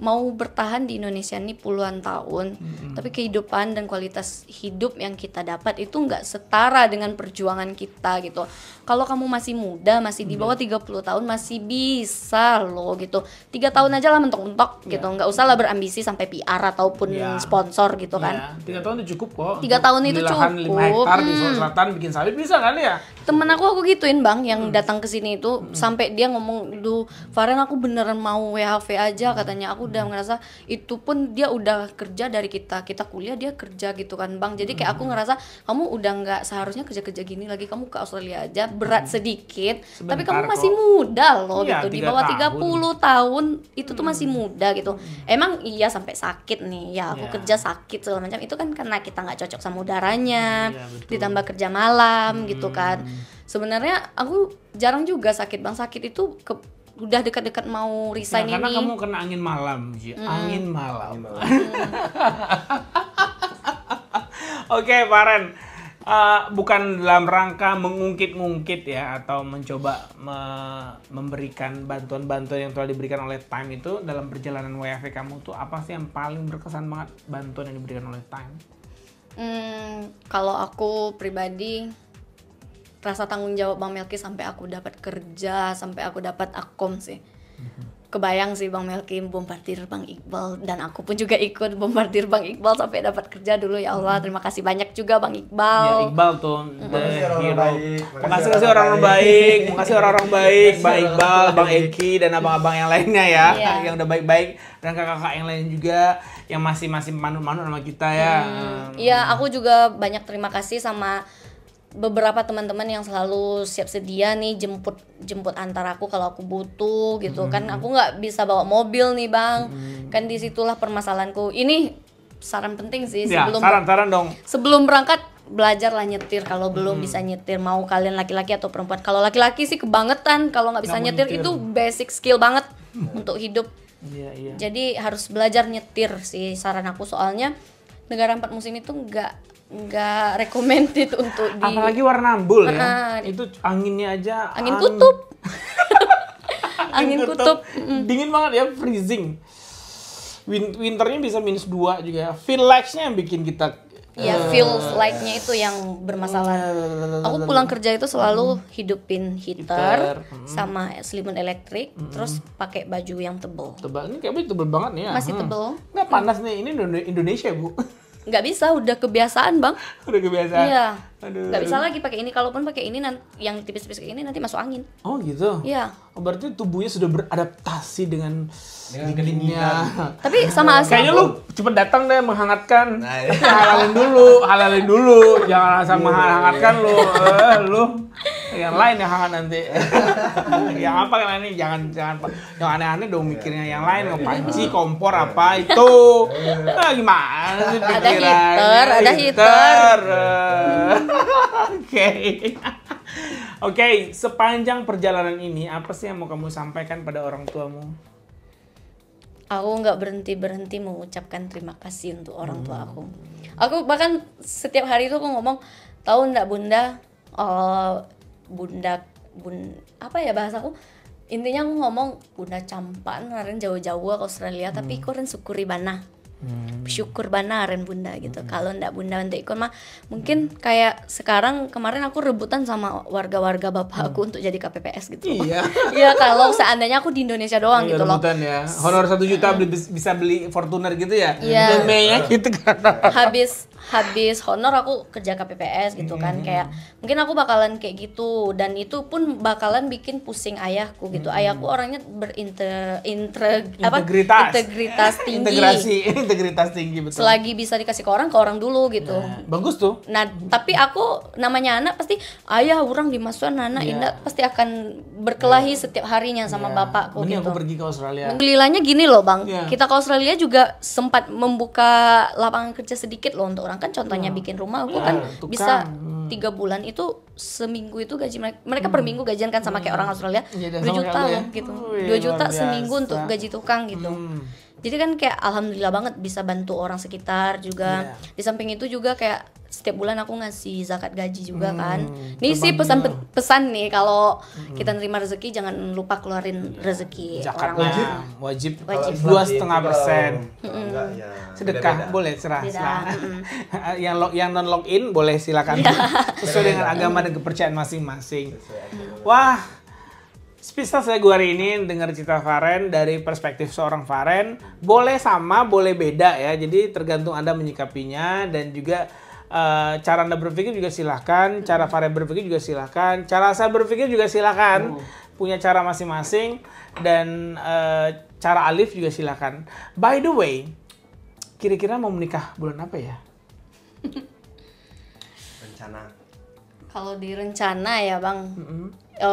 mau bertahan di Indonesia ini puluhan tahun, tapi kehidupan dan kualitas hidup yang kita dapat itu nggak setara dengan perjuangan kita gitu. Kalau kamu masih muda, masih di bawah 30 tahun, masih bisa loh gitu. 3 tahun aja lah mentok-mentok gitu, nggak usah lah berambisi sampai PR ataupun sponsor gitu kan. 3 tahun itu cukup kok. 3 tahun itu cukup. Di lahan 5 hektar di Sulawesi Selatan bikin sawit bisa kali ya. Temen aku gituin Bang, yang datang ke sini itu sampai dia ngomong, "Duh, Faren aku beneran mau WHV aja," katanya. Aku udah ngerasa itu pun dia udah kerja dari kita kuliah, dia kerja gitu kan Bang. Jadi kayak aku ngerasa kamu udah nggak seharusnya kerja gini lagi, kamu ke Australia aja, berat sedikit, sebentar, tapi kamu masih muda loh gitu, di bawah 30 tahun itu tuh masih muda gitu. Emang iya sampai sakit nih ya, aku kerja sakit segala macam, itu kan karena kita nggak cocok sama udaranya, ditambah kerja malam gitu kan. Sebenarnya aku jarang juga sakit Bang, sakit itu udah dekat-dekat mau resign ini. Karena kamu kena angin malam, angin malam. Oke, Faren, bukan dalam rangka mengungkit-ungkit ya, atau mencoba memberikan bantuan-bantuan yang telah diberikan oleh Time itu dalam perjalanan WHV kamu tuh, apa sih yang paling berkesan banget bantuan yang diberikan oleh Time? Kalau aku pribadi, rasa tanggung jawab Bang Melki sampai aku dapat kerja, sampai aku dapat akom sih. Kebayang sih Bang Melki bombardir Bang Iqbal, dan aku pun juga ikut bombardir Bang Iqbal sampai dapat kerja dulu. Ya Allah, terima kasih banyak juga Bang Iqbal. Ya Iqbal tuh, makasih kasih orang-orang baik, makasih orang-orang baik, Bang Iqbal, Bang Eki dan abang-abang yang lainnya ya, yang udah baik-baik, dan kakak-kakak yang lain juga yang masih manut-manut sama kita ya. Iya, aku juga banyak terima kasih sama beberapa teman-teman yang selalu siap sedia nih jemput antar aku kalau aku butuh gitu kan. Aku nggak bisa bawa mobil nih Bang, kan disitulah permasalahanku. Ini saran penting sih, sebelum saran dong, sebelum berangkat belajarlah nyetir kalau belum bisa nyetir, mau kalian laki-laki atau perempuan. Kalau laki-laki sih kebangetan, kalau nggak bisa nyetir itu basic skill banget untuk hidup. Jadi harus belajar nyetir sih saran aku, soalnya negara 4 musim itu nggak recommended untuk di Apalagi Warrnambool ya. Itu anginnya aja angin kutub. Angin kutub. Dingin banget ya, freezing. Winternya bisa -2 juga. Feel like-nya yang bikin kita Ya, feels like-nya itu yang bermasalah. Aku pulang kerja itu selalu hidupin heater sama selimut elektrik, terus pakai baju yang tebel. Tebal, ini kayaknya tebel banget nih ya. Masih tebel. Nggak panas nih, ini Indonesia Bu. Nggak bisa, udah kebiasaan bang. Udah kebiasaan. Iya. Aduh. Nggak bisa lagi pakai ini. Kalaupun pakai ini yang tipis-tipis kayak ini nanti masuk angin. Oh gitu. Iya. Oh, berarti tubuhnya sudah beradaptasi dengan dinginnya. Tapi sama AC Kayaknya aku, lu cepet datang deh menghangatkan. Nah, iya. Halalin dulu. Jangan asal menghangatkan lu. Yang lain yang hangat nanti. Yang apa kan ini? Jangan aneh-aneh dong mikirnya yang lain. Panci, kompor apa itu? Nah, gimana sih Ada pikirannya? ada heater. Oke, sepanjang perjalanan ini apa sih yang mau kamu sampaikan pada orang tuamu? aku nggak berhenti mengucapkan terima kasih untuk orang tua aku. Aku bahkan setiap hari itu aku ngomong, tahu nggak bunda, apa ya bahasaku? Intinya aku ngomong bunda campan karen jauh-jauh ke Australia, tapi koren syukuri bana. Syukur bana aren bunda gitu. Kalau ndak bunda untuk ikut mah mungkin kayak sekarang kemarin aku rebutan sama warga-warga bapak aku untuk jadi KPPS gitu. Iya. Iya, kalau seandainya aku di Indonesia doang gitu loh. Rebutan ya. Honor 1 juta bisa beli Fortuner gitu ya. Iya. Demenya gitu kan. habis honor aku kerja KPPS gitu kan, kayak mungkin aku bakalan kayak gitu, dan itu pun bakalan bikin pusing ayahku gitu. Ayahku orangnya integritas tinggi. Integritas tinggi betul. Selagi bisa dikasih ke orang dulu gitu. Bagus tuh. Nah, tapi aku namanya anak pasti ayah orang dimasukkan anak indah pasti akan berkelahi setiap harinya sama bapakku Ini gitu. aku pergi ke Australia. Gelilanya gini loh bang, Iya. kita ke Australia juga sempat membuka lapangan kerja sedikit loh untuk orang, kan contohnya bikin rumah aku kan tukang. bisa 3 bulan itu seminggu itu gaji mereka per minggu gajian kan sama kayak orang Australia Iya, dan 2 sama juta kayak lu loh ya. gitu, Wih, 2 juta luar seminggu biasa. untuk gaji tukang gitu. Jadi kan kayak alhamdulillah banget bisa bantu orang sekitar juga. Di samping itu juga kayak setiap bulan aku ngasih zakat gaji juga kan. Ini sih pesan nih, kalau kita nerima rezeki jangan lupa keluarin rezeki orang lain. Wajib. Wajib. 2,5%. Enggak ya. Sedekah Beda-beda. boleh serah. Beda, Silakan. yang non login boleh silakan. Sesuai dengan agama dan kepercayaan masing-masing. Wah, spesial saya gue hari ini dengar cerita Faren dari perspektif seorang Faren. Boleh sama, boleh beda ya. Jadi tergantung Anda menyikapinya, dan juga cara Anda berpikir juga silahkan, cara Faren berpikir juga silahkan, cara saya berpikir juga silahkan. Punya cara masing-masing, dan cara Alif juga silahkan. By the way, kira-kira mau menikah bulan apa ya? Rencana. Kalau di rencana ya bang,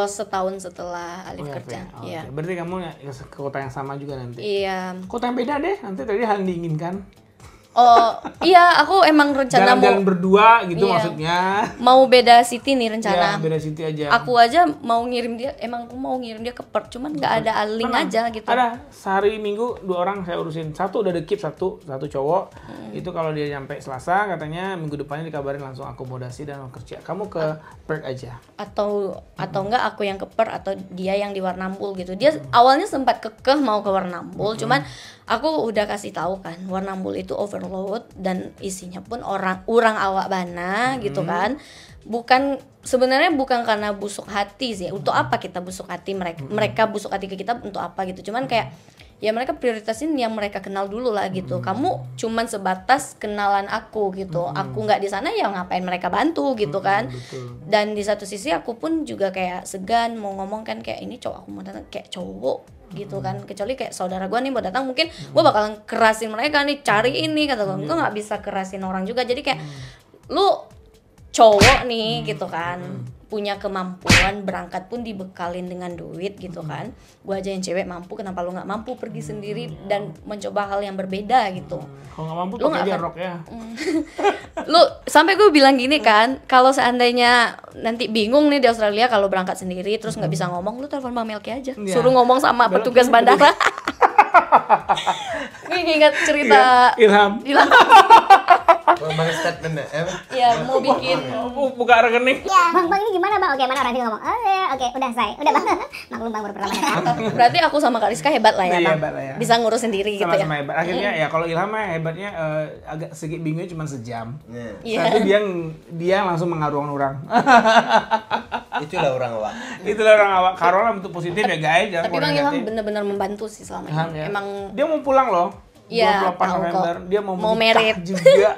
setahun setelah Alif kerja. Oh, Iya. oke. Berarti kamu ke kota yang sama juga nanti? Iya. Kota yang beda deh, nanti tadi hal yang diinginkan. Oh iya, aku emang rencana Jalan-jalan berdua gitu Iya. maksudnya. mau beda city nih Ya, rencana. beda city aja. Aku aja mau ngirim dia, emang aku mau ngirim dia ke Perth, cuman nggak ada link aja gitu. Ada sehari Minggu 2 orang saya urusin. Satu udah dekip, satu cowok. Itu kalau dia nyampe Selasa katanya minggu depannya dikabarin langsung akomodasi dan kerja. Kamu ke Perth aja. Atau enggak aku yang ke Perth atau dia yang di Warrnambool gitu. Dia awalnya sempat kekeh mau ke Warrnambool, cuman aku udah kasih tahu kan, Warrnambool itu overload dan isinya pun orang awak bana gitu kan. Sebenarnya bukan karena busuk hati sih. Untuk apa kita busuk hati, mereka busuk hati ke kita untuk apa gitu. Cuman kayak ya mereka prioritasin yang mereka kenal dulu lah gitu. Kamu cuman sebatas kenalan aku gitu. Aku nggak di sana ya ngapain mereka bantu gitu kan. Dan di satu sisi aku pun juga kayak segan mau ngomong kan, kayak ini cowok aku mau datang kayak cowok gitu kan, kecuali kayak saudara gue nih mau datang mungkin gue bakalan kerasin mereka nih, cari ini kata gue nggak bisa kerasin orang juga. Jadi kayak lu cowok nih gitu kan, punya kemampuan, berangkat pun dibekalin dengan duit gitu kan. Gue aja yang cewek mampu, kenapa lu nggak mampu pergi sendiri dan mencoba hal yang berbeda gitu. Kalau nggak mampu Lu pakai nggak aja akan- rok ya. Lu sampai gue bilang gini kan, kalau seandainya nanti bingung nih di Australia kalau berangkat sendiri terus nggak bisa ngomong, lu telepon Bang Melki aja, Iya. suruh ngomong sama petugas bandara. Gue ingat cerita Ilham. Bang statement ya. Ya mau bikin. Buka rekening. Bang ini gimana bang? Oke mana orang itu ngomong. Oh ya oke udah selesai. Udah bang. Maklum bang baru pertama datang. Berarti aku sama Kak Rizka hebat lah ya Iya, Bang. hebat lah ya. Bisa ngurus sendiri gitu ya. Sama-sama hebat. Akhirnya ya kalau Ilham mah hebatnya agak sedikit bingungnya cuma sejam. Iya. Tapi dia langsung mengaruh orang. Itulah orang awak. Itulah orang awak. Karena bentuk positif ya guys. Jangan Tapi Bang negatif. Ilham benar-benar membantu sih selama Ilham, ini. ya. Emang Dia mau pulang loh. Iya, 28 tahu November. kok. Dia mau Mau menikah merit. juga.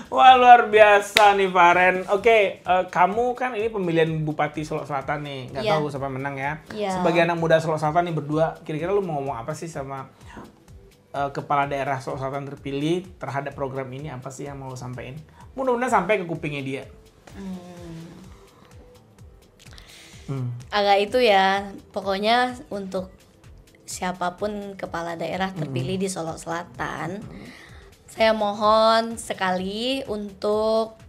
Wah luar biasa nih Faren. Oke, kamu kan ini pemilihan Bupati Solok Selatan nih. Nggak Iya. tahu siapa menang ya. Iya. Sebagai anak muda Solok Selatan nih berdua, kira-kira lu mau ngomong apa sih sama kepala daerah Solok Selatan terpilih terhadap program ini? Apa sih yang mau lu sampein? Mudah-mudahan sampai ke kupingnya dia. agak itu ya. Pokoknya untuk siapapun kepala daerah terpilih di Solok Selatan, saya mohon sekali untuk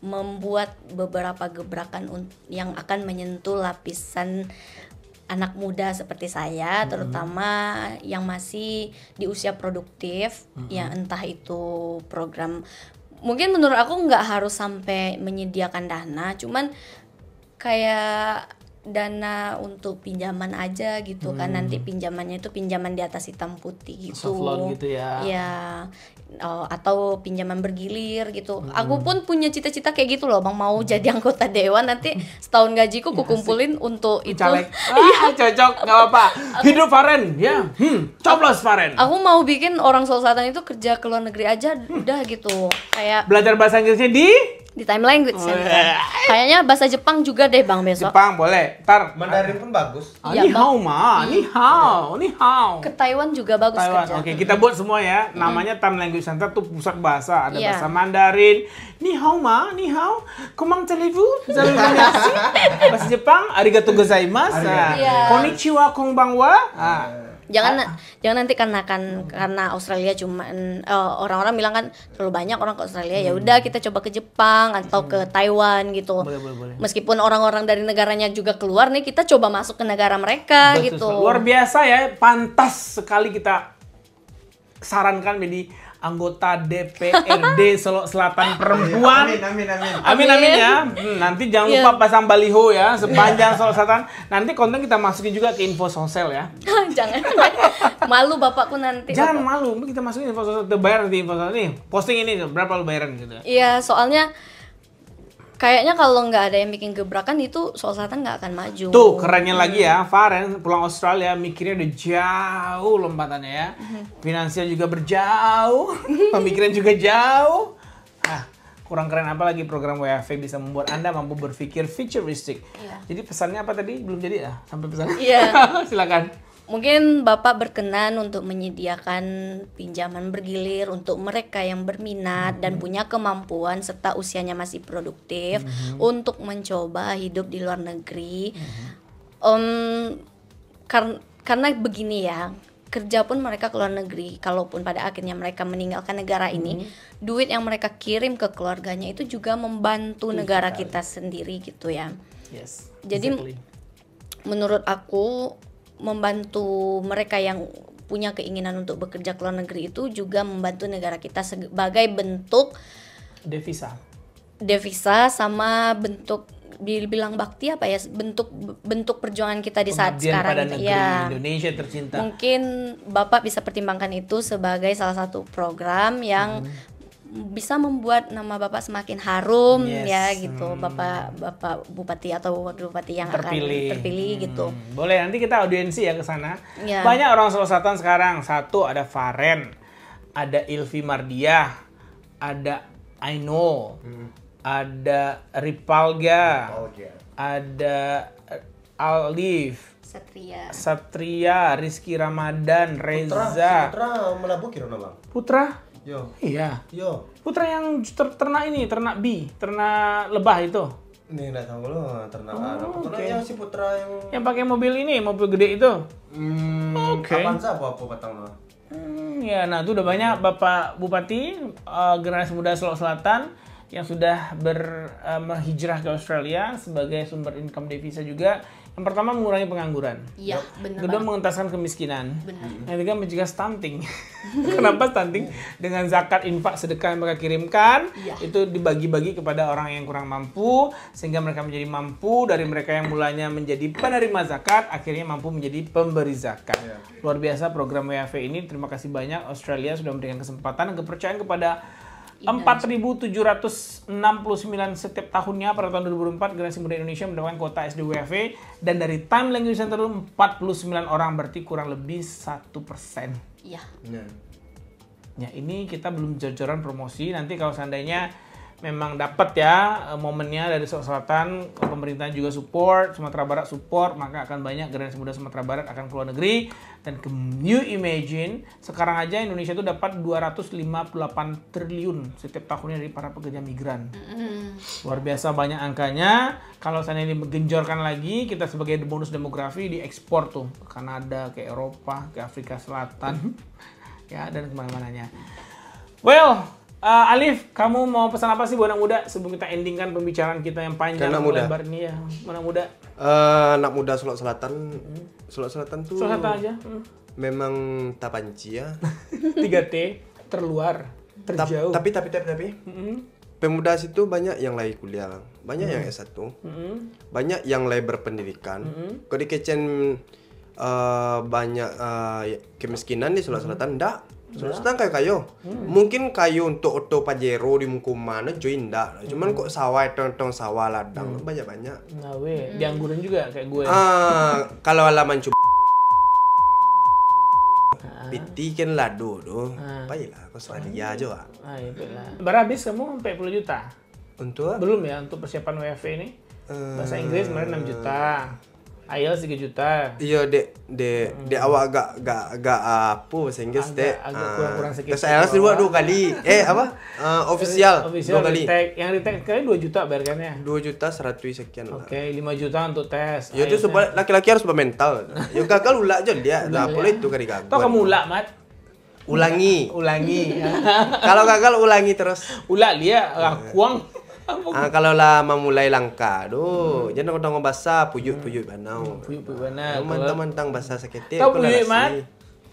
membuat beberapa gebrakan yang akan menyentuh lapisan anak muda seperti saya, terutama yang masih di usia produktif, ya entah itu program, mungkin menurut aku nggak harus sampai menyediakan dana, cuman kayak dana untuk pinjaman aja gitu kan, nanti pinjamannya itu pinjaman di atas hitam putih gitu. Soft loan gitu ya. Iya. Atau pinjaman bergilir gitu. Aku pun punya cita-cita kayak gitu loh, Bang, mau jadi anggota dewan, nanti setahun gajiku kukumpulin untuk itu. Caleg. Cocok, nggak apa-apa. Hidup Faren, ya. Coblos Faren. Aku mau bikin orang Solok Selatan itu kerja ke luar negeri aja udah gitu. Kayak Belajar bahasa Inggrisnya di Time Language Center. Kayaknya bahasa Jepang juga deh, Bang, besok. Jepang boleh. Ntar Mandarin pun bagus. Iya, ni hao ma, ni hao, ni hao. Ke Taiwan juga bagus Taiwan. kerja. Oke, kita buat semua ya. Namanya Time Language Center tuh pusat bahasa. Ada Iya. bahasa Mandarin. Ni hao ma, ni hao. Comment allez-vous? Merci. Bahasa Jepang, arigatou gozaimasu. Iya. Konnichiwa, konbanwa. Jangan nanti karena Australia cuman orang-orang bilang kan terlalu banyak orang ke Australia, ya udah kita coba ke Jepang atau ke Taiwan gitu. Boleh. Meskipun orang-orang dari negaranya juga keluar nih, kita coba masuk ke negara mereka Betul gitu. sekali. Luar biasa ya, pantas sekali kita sarankan menjadi anggota DPRD Solok Selatan perempuan. Amin ya. Nanti jangan lupa pasang baliho ya sepanjang Solok Selatan. Nanti konten kita masukin juga ke info sosial ya. Jangan malu bapakku nanti. Jangan malu, kita masukin info sosial, bayar nanti info sosial nih. Posting ini berapa lu bayaran gitu. Iya, soalnya kayaknya kalau nggak ada yang bikin gebrakan itu Solok Selatan nggak akan maju. Tuh kerennya lagi ya, Faren pulang Australia mikirnya udah jauh lompatannya ya. Finansial juga berjauh, pemikiran juga jauh. Kurang keren apa lagi program WFV bisa membuat Anda mampu berpikir futuristik. Iya. Jadi pesannya apa tadi? Belum jadi ya? Sampai pesan. Iya. Silakan. Mungkin Bapak berkenan untuk menyediakan pinjaman bergilir untuk mereka yang berminat dan punya kemampuan serta usianya masih produktif untuk mencoba hidup di luar negeri. Karena begini ya, kerja pun mereka ke luar negeri, kalaupun pada akhirnya mereka meninggalkan negara ini, duit yang mereka kirim ke keluarganya itu juga membantu negara kita sendiri gitu ya. Yes. Jadi exactly. Menurut aku membantu mereka yang punya keinginan untuk bekerja ke luar negeri itu juga membantu negara kita sebagai bentuk devisa sama bentuk dibilang bakti apa ya, bentuk perjuangan kita di saat Pengabdian sekarang pada gitu. negeri Ya. Indonesia tercinta. Mungkin Bapak bisa pertimbangkan itu sebagai salah satu program yang bisa membuat nama Bapak semakin harum. Yes. Ya gitu, Bapak Bupati atau Wakil Bupati yang akan terpilih gitu. Boleh, nanti kita audiensi ya ke sana. Ya. Banyak orang Solok Selatan sekarang. Satu ada Faren, ada Ilvi Mardiah, ada Aino, ada Ripalga, ada Alif, Satria, Rizky Ramadan, Reza. Putra melabuh kira Bang. Putra? Yo. Iya. Yo. Putra yang ternak ini, ternak bee, ternak lebah itu. Ini enggak tahu lo ternak apa. Pokoknya yang si putra Yang pakai mobil ini, mobil gede itu. Oke. Avanza apa batang lo? Ya, nah itu udah banyak Bapak Bupati generasi muda Solok Selatan yang sudah berhijrah ke Australia sebagai sumber income devisa juga. Yang pertama mengurangi pengangguran. Iya, benar. Kedua mengentaskan kemiskinan. Yang ketiga mencegah stunting. Kenapa stunting? Dengan zakat, infak, sedekah yang mereka kirimkan, itu dibagi-bagi kepada orang yang kurang mampu, sehingga mereka menjadi mampu. Dari mereka yang mulanya menjadi penerima zakat, akhirnya mampu menjadi pemberi zakat. Luar biasa program WAV ini. Terima kasih banyak. Australia sudah memberikan kesempatan dan kepercayaan kepada 4.769 setiap tahunnya pada tahun 2004 generasi muda Indonesia mendapatkan kuota SD WAV, dan dari Time Language Center 49 orang, berarti kurang lebih 1%. Iya. Ya, ini kita belum jor-joran promosi. Nanti kalau seandainya memang dapat ya momennya dari Sulawesi Selatan, pemerintah juga support, Sumatera Barat support, maka akan banyak generasi muda Sumatera Barat akan keluar negeri. Dan you imagine, sekarang aja Indonesia itu dapat 258 triliun setiap tahunnya dari para pekerja migran. Luar biasa banyak angkanya. Kalau seandainya digenjorkan lagi, kita sebagai bonus demografi diekspor tuh ke Kanada, ke Eropa, ke Afrika Selatan, ya, dan kemana-mananya. Well, Alif, kamu mau pesan apa sih buat anak muda sebelum kita endingkan pembicaraan kita yang panjang dan lebar ini ya, anak muda? Anak muda Sulawesi Selatan, Sulawesi Selatan tuh Sulawesi Selatan aja. Memang tapanci ya. 3T, terluar, terjauh. Tapi pemuda situ banyak yang lagi kuliah, banyak yang S1, banyak yang lagi berpendidikan. Kalau di Kecen banyak kemiskinan di Sulawesi Selatan, enggak. Sulawesi Selatan kayak kayu. Mungkin kayu untuk Otto Pajero di Mungkuman join enggak. Cuman kok sawah, tong sawah ladang banyak-banyak. Nah, dianggurin juga kayak gue. Kalau halaman coba piti kan lado tuh. Baiklah ke Australia aja, Pak. Itulah. Baru habis kamu 40 juta. Untuk belum ya untuk persiapan WFV ini? Bahasa Inggris kemarin 6 juta. IELTS 3 juta. Iya, dek awak agak apa bahasa Inggris dek. Agak kurang sedikit. Terus IELTS dua kali. Official 2 kali. Yang retake kali 2 juta bayarkannya. 2 juta 100 sekian lah. Oke, 5 juta untuk tes. Ya itu sebab laki-laki harus bermental. Ya gagal ulak aja dia. Enggak boleh itu kali gagal. Toh kamu ulak, Mat. Ulangi. Kalau gagal ulangi terus. Ulak dia kuang. Kalau lah memulai langkah, jangan ngomong bahasa puyuk banau. Puyuk banau. Mentang-mentang bahasa seketik. Tahu puyuk, Mat?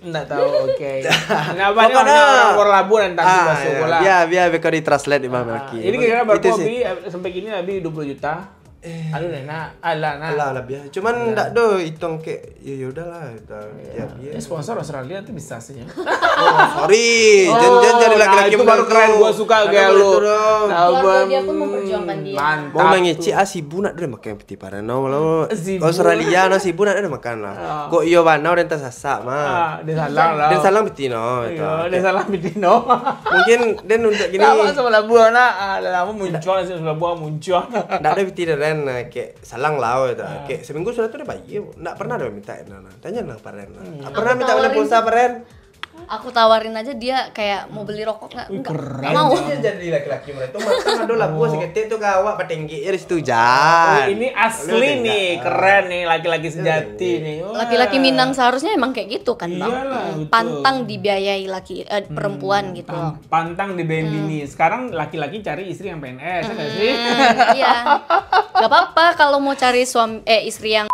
Enggak tahu, oke. Kenapa nih orang Labuan tentang bahasa bola? Biar kau di-translate di mana lagi. Ini kira-kira baru sampai gini lebih 20 juta. Aduh, enak. Alah biar. Cuman enggak hitung kayak ya udahlah, biar. Sponsor Australia tuh bisa sih. Sorry. Jangan jadi laki-laki itu baru keren, gua suka gaya lu. Keluarga dia pun memperjuangkan dia. Mau mengici sibu nak dulu makan peti parano lo. Australia no sibu nak dulu makan lah. Kok iyo banau dan tasasak mah. Dia salang lah. Dia salang betino. Dia salang betino. Mungkin dan untuk gini. Apa sama Labuan lama muncul sih Labuan muncul. Enggak ada beti kayak salang lau itu. Kayak seminggu sudah tuh udah bayi. Enggak pernah ada minta tanya lah Paren. Pernah minta pulsa Paren? Aku tawarin aja dia kayak mau beli rokok enggak mau. Jadi laki-laki mereka tuh makan ada labu seketik tuh kawak patinggi di situ jan. Ini asli nih, keren nih laki-laki sejati nih. Laki-laki Minang seharusnya emang kayak gitu kan, Bang. Pantang dibiayai perempuan gitu. Pantang dibiayain bini. Sekarang laki-laki cari istri yang PNS, ya enggak sih? Iya. Gak apa-apa kalau mau cari istri yang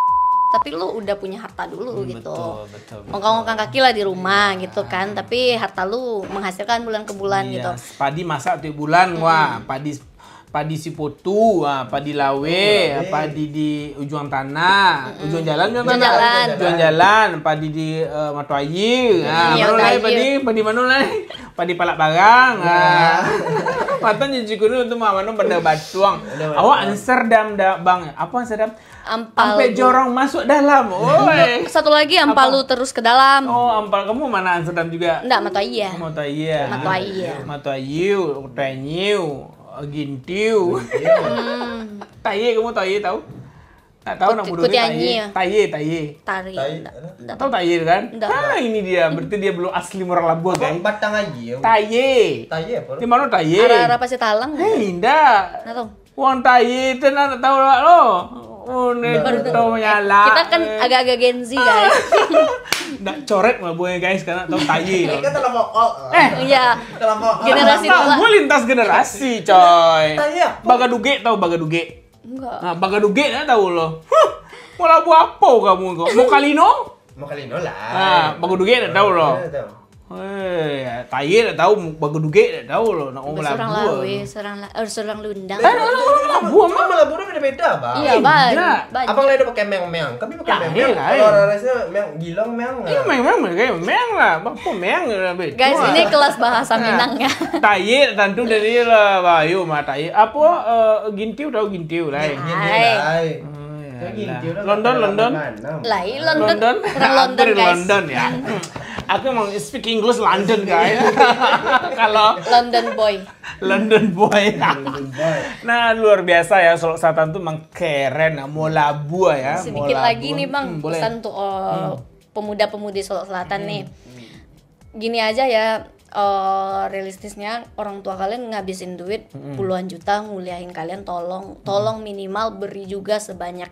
tapi lu udah punya harta dulu gitu. Betul. Ongkang-ongkang kaki lah di rumah gitu kan, tapi harta lu menghasilkan bulan ke bulan gitu. Padi masak tiap bulan, wah, padi sipotu, padi lawe, padi di ujung tanah, ujung jalan, padi di Matuayi, padi mana lah, padi palak barang, matan jadi kuno untuk mana pada batuang. Awak Amsterdam dah bang, apa Amsterdam? Sampai jorong masuk dalam. Oi. Satu lagi ampalu terus ke dalam. Oh, ampal kamu mana Amsterdam juga? Enggak, Matuayi. Matuayi, Gintiu. Taye, kamu Taye tahu? Tak tahu nak bodoh Taye. Tari. Enggak tahu Taye kan? Ini dia. Berarti dia belum asli orang Labuan, guys. Batang aja. Taye apa? Di mana Taye? Arah pasti talang. Enggak. Enggak tahu. Wong Taye itu nak tahu lo. Kita kan agak-agak Gen Z guys. Nggak coret malah buahnya guys, karena tahu tayi. Kan terlalu Iya. Generasi tua. Gue lintas generasi, coy. Tayi apa? Bagaduge tahu Bagaduge? Enggak. Nah, Bagaduge nggak tahu lo. Mau labu apa kamu kok? Mau Kalino? Mau Kalino lah. Nah, Bagaduge nggak tahu lo. Tayi nggak tahu, Bagaduge nggak tahu lo. Nak ngomong Serang labu. lawe, serang lundang. Labu Emang malah burung beda-beda, Bang. Iya, banyak. Abang lain udah pakai meong-meong. Kami pakai Lain, meong-meong. lain. Kalau orang rasanya meong gilong meong. Iya, memang lah. Bapak memang beda. Guys, ini kelas bahasa Minang ya. Tayi tentu dari lah, Bayu mah tayi. Apa gintiu tahu gintiu lah. London. Lai London. Orang Aku London, dari guys. London ya. Aku emang speak English London guys. Kalau London boy. London boy. Nah, luar biasa ya, Solok Selatan tuh emang keren. Mau labu ya. Sedikit mau lagi labu. nih Bang, Boleh. pesan untuk pemuda-pemudi Solok Selatan nih. Gini aja ya, realistisnya orang tua kalian ngabisin duit puluhan juta nguliahin kalian, tolong minimal beri juga sebanyak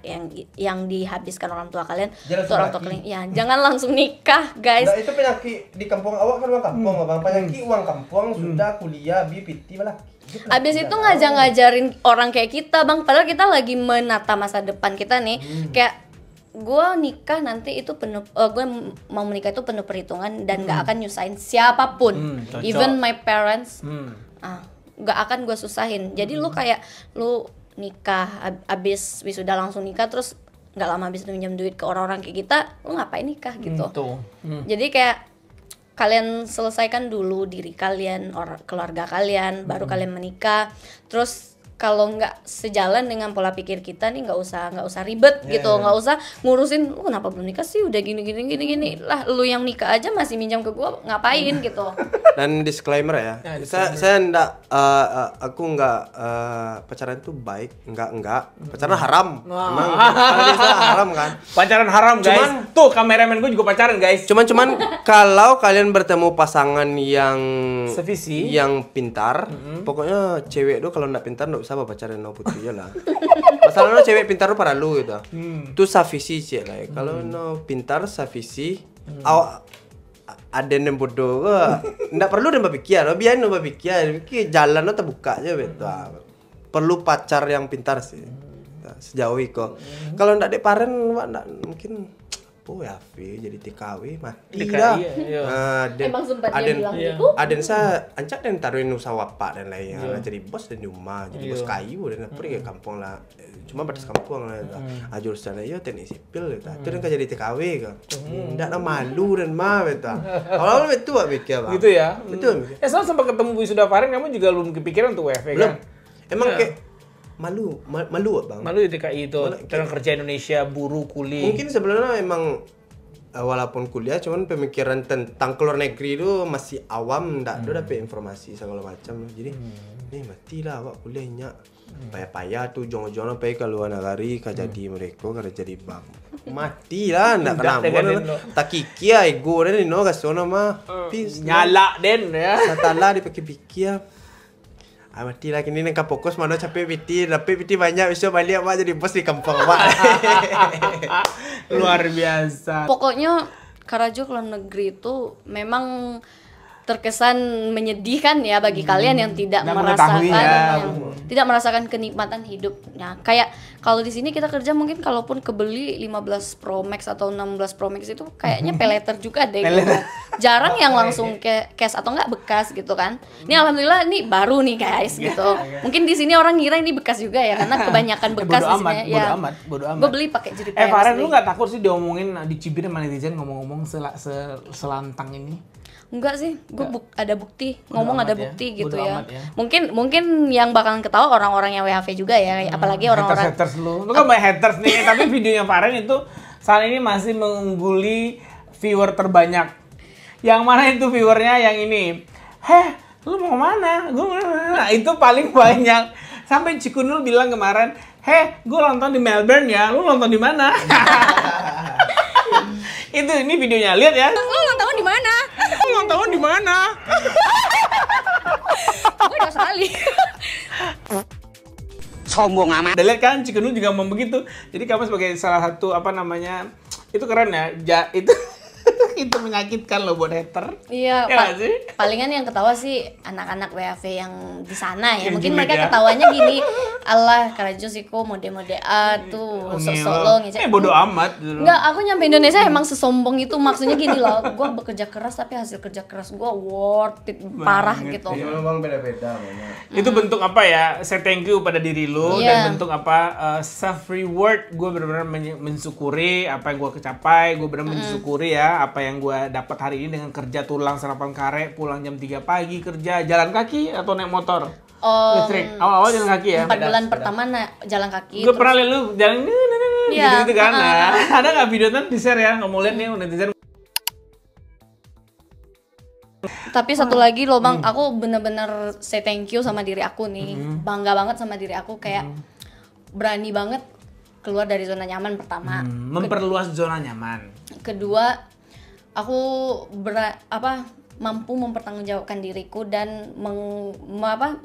yang dihabiskan orang tua kalian. Jangan Untuk orang tua laki. kalian. Ya, jangan langsung nikah, guys. Nah, itu penyakit di kampung awak kan uang kampung, Bang. Penyakit uang kampung sudah kuliah BPT malah. Abis itu ngajarin orang kayak kita, Bang. Padahal kita lagi menata masa depan kita nih. Kayak gue nikah nanti itu penuh, gue mau menikah itu penuh perhitungan dan gak akan nyusahin siapapun, cocok. even my parents, gak akan gue susahin. Jadi lu kayak lu nikah abis wisuda langsung nikah, terus nggak lama abis itu minjem duit ke orang-orang kayak kita, lu ngapain nikah gitu? Jadi kayak kalian selesaikan dulu diri kalian, keluarga kalian, baru kalian menikah. Terus kalau nggak sejalan dengan pola pikir kita nih, nggak usah ribet gitu, nggak usah ngurusin lu kenapa belum nikah sih, udah gini lah, lu yang nikah aja masih minjam ke gua, ngapain gitu. Dan disclaimer ya, saya enggak, aku enggak, pacaran itu baik, enggak, pacaran haram, emang pacaran haram kan. Pacaran haram guys. Tuh kameramen gue juga pacaran guys. Cuman kalau kalian bertemu pasangan yang Sevisi, yang pintar, pokoknya cewek tuh kalau enggak pintar enggak usah pacaran sama putri lah. Masalahnya cewek pintar tuh para lu gitu. Itu savisi cek lah. Kalau no pintar savisi, awak ada yang bodoh gua nggak perlu dan berpikir, biarin lo berpikir jalan lo terbuka aja betul. Perlu pacar yang pintar sih sejauh itu. Kalau nggak deparen nggak mungkin ya jadi TKW mati dah. Emang sempat dia bilang gitu. Aden saya ancak dan taruhin usaha wapak dan lain jadi bos dan di rumah, jadi bos kayu dan pergi ke kampung lah. Cuma batas kampung lah. Jurusan ya teknik sipil gitu. Itu kan jadi TKW kan. Nggak ada malu dan mah betul. Kalau itu mikir bang. Gitu ya. Betul. Soalnya sempat ketemu wisuda Faren, kamu juga belum kepikiran untuk WFH kan? Emang kayak malu bang. Malu di TKI itu, tenaga kerja Indonesia, buruh, kuli. Mungkin sebenarnya emang walaupun kuliah, cuman pemikiran tentang keluar negeri itu masih awam, nggak dapet informasi segala macam. Jadi nih mati lah awak kuliahnya. Payah-payah tuh jongo-jongo pergi ke luar negeri, jadi mereka kerja jadi bank. Mati lah, nggak kenapa. Tak kiki ya, ego dan ini no kasono mah. Nyala den ya. Satala dipikir-pikir. Mati lah kini nengka fokus mana capek PT banyak besok balik mak jadi bos di kampung mak. Luar biasa. Pokoknya Karajo keluar negeri itu memang terkesan menyedihkan ya bagi kalian yang tidak tidak merasakan kenikmatan hidup. Nah, kayak kalau di sini kita kerja mungkin kalaupun kebeli 15 Pro Max atau 16 Pro Max itu kayaknya peleter juga deh gitu. Jarang yang langsung cash atau enggak bekas gitu kan. Ini alhamdulillah ini baru nih guys gitu. Mungkin di sini orang ngira ini bekas juga ya karena kebanyakan bekas di sini ya. Bodo amat. Gue beli pakai jerih. Faren, lu nggak takut sih diomongin, dicibir sama netizen ngomong-ngomong selantang ini? Enggak sih, gue ada bukti, ngomong ada bukti gitu ya. Ya. Mungkin yang bakalan ketawa orang-orang yang WHV juga ya, apalagi orang-orang haters lu kan banyak haters nih. Tapi videonya Faren itu saat ini masih mengungguli viewer terbanyak. Yang mana itu viewernya yang ini? Lu mau mana? Nah, itu paling banyak. Sampai Cikunul bilang kemarin, gue nonton di Melbourne ya, lu nonton di mana? Ini videonya, lihat ya. Lu ulang tahun di mana? Ulang tahun di mana? Gue udah sekali. Sombong amat. Udah lihat kan, Cikunul juga ngomong begitu. Jadi kamu sebagai salah satu itu keren ya. Itu Itu menyakitkan loh buat hater. Iya, Ya nggak sih? palingan yang ketawa sih anak-anak WAV yang di sana ya. Yang Mungkin julid mereka ya. ketawanya gini, Allah Karajo siko mode-mode tuh sok-sok lo ngecek. bodo amat gitu. Enggak, aku nyampe Indonesia emang sesombong itu. Maksudnya gini loh, gue bekerja keras tapi hasil kerja keras gue worth it parah gitu. Iya, bang beda-beda banyak. Itu bentuk apa ya? Say thank you pada diri lu Iya. dan bentuk apa self reward. Gue benar-benar mensyukuri apa yang gue kecapai. Gue benar mensyukuri ya apa yang gue dapat hari ini dengan kerja tulang sarapan kare, pulang jam 3 pagi kerja, jalan kaki atau naik motor. Listrik. Awal-awal jalan kaki ya. 4 bulan pertama jalan kaki. Gue pernah liat lu jalan Iya, gitu kan. Nah, ada nggak video kan di share ya? Nggak mau lihat nih netizen. Tapi satu lagi loh bang, aku bener-bener say thank you sama diri aku nih. Bangga banget sama diri aku, kayak berani banget keluar dari zona nyaman pertama. Memperluas zona nyaman. Kedua, aku mampu mempertanggungjawabkan diriku dan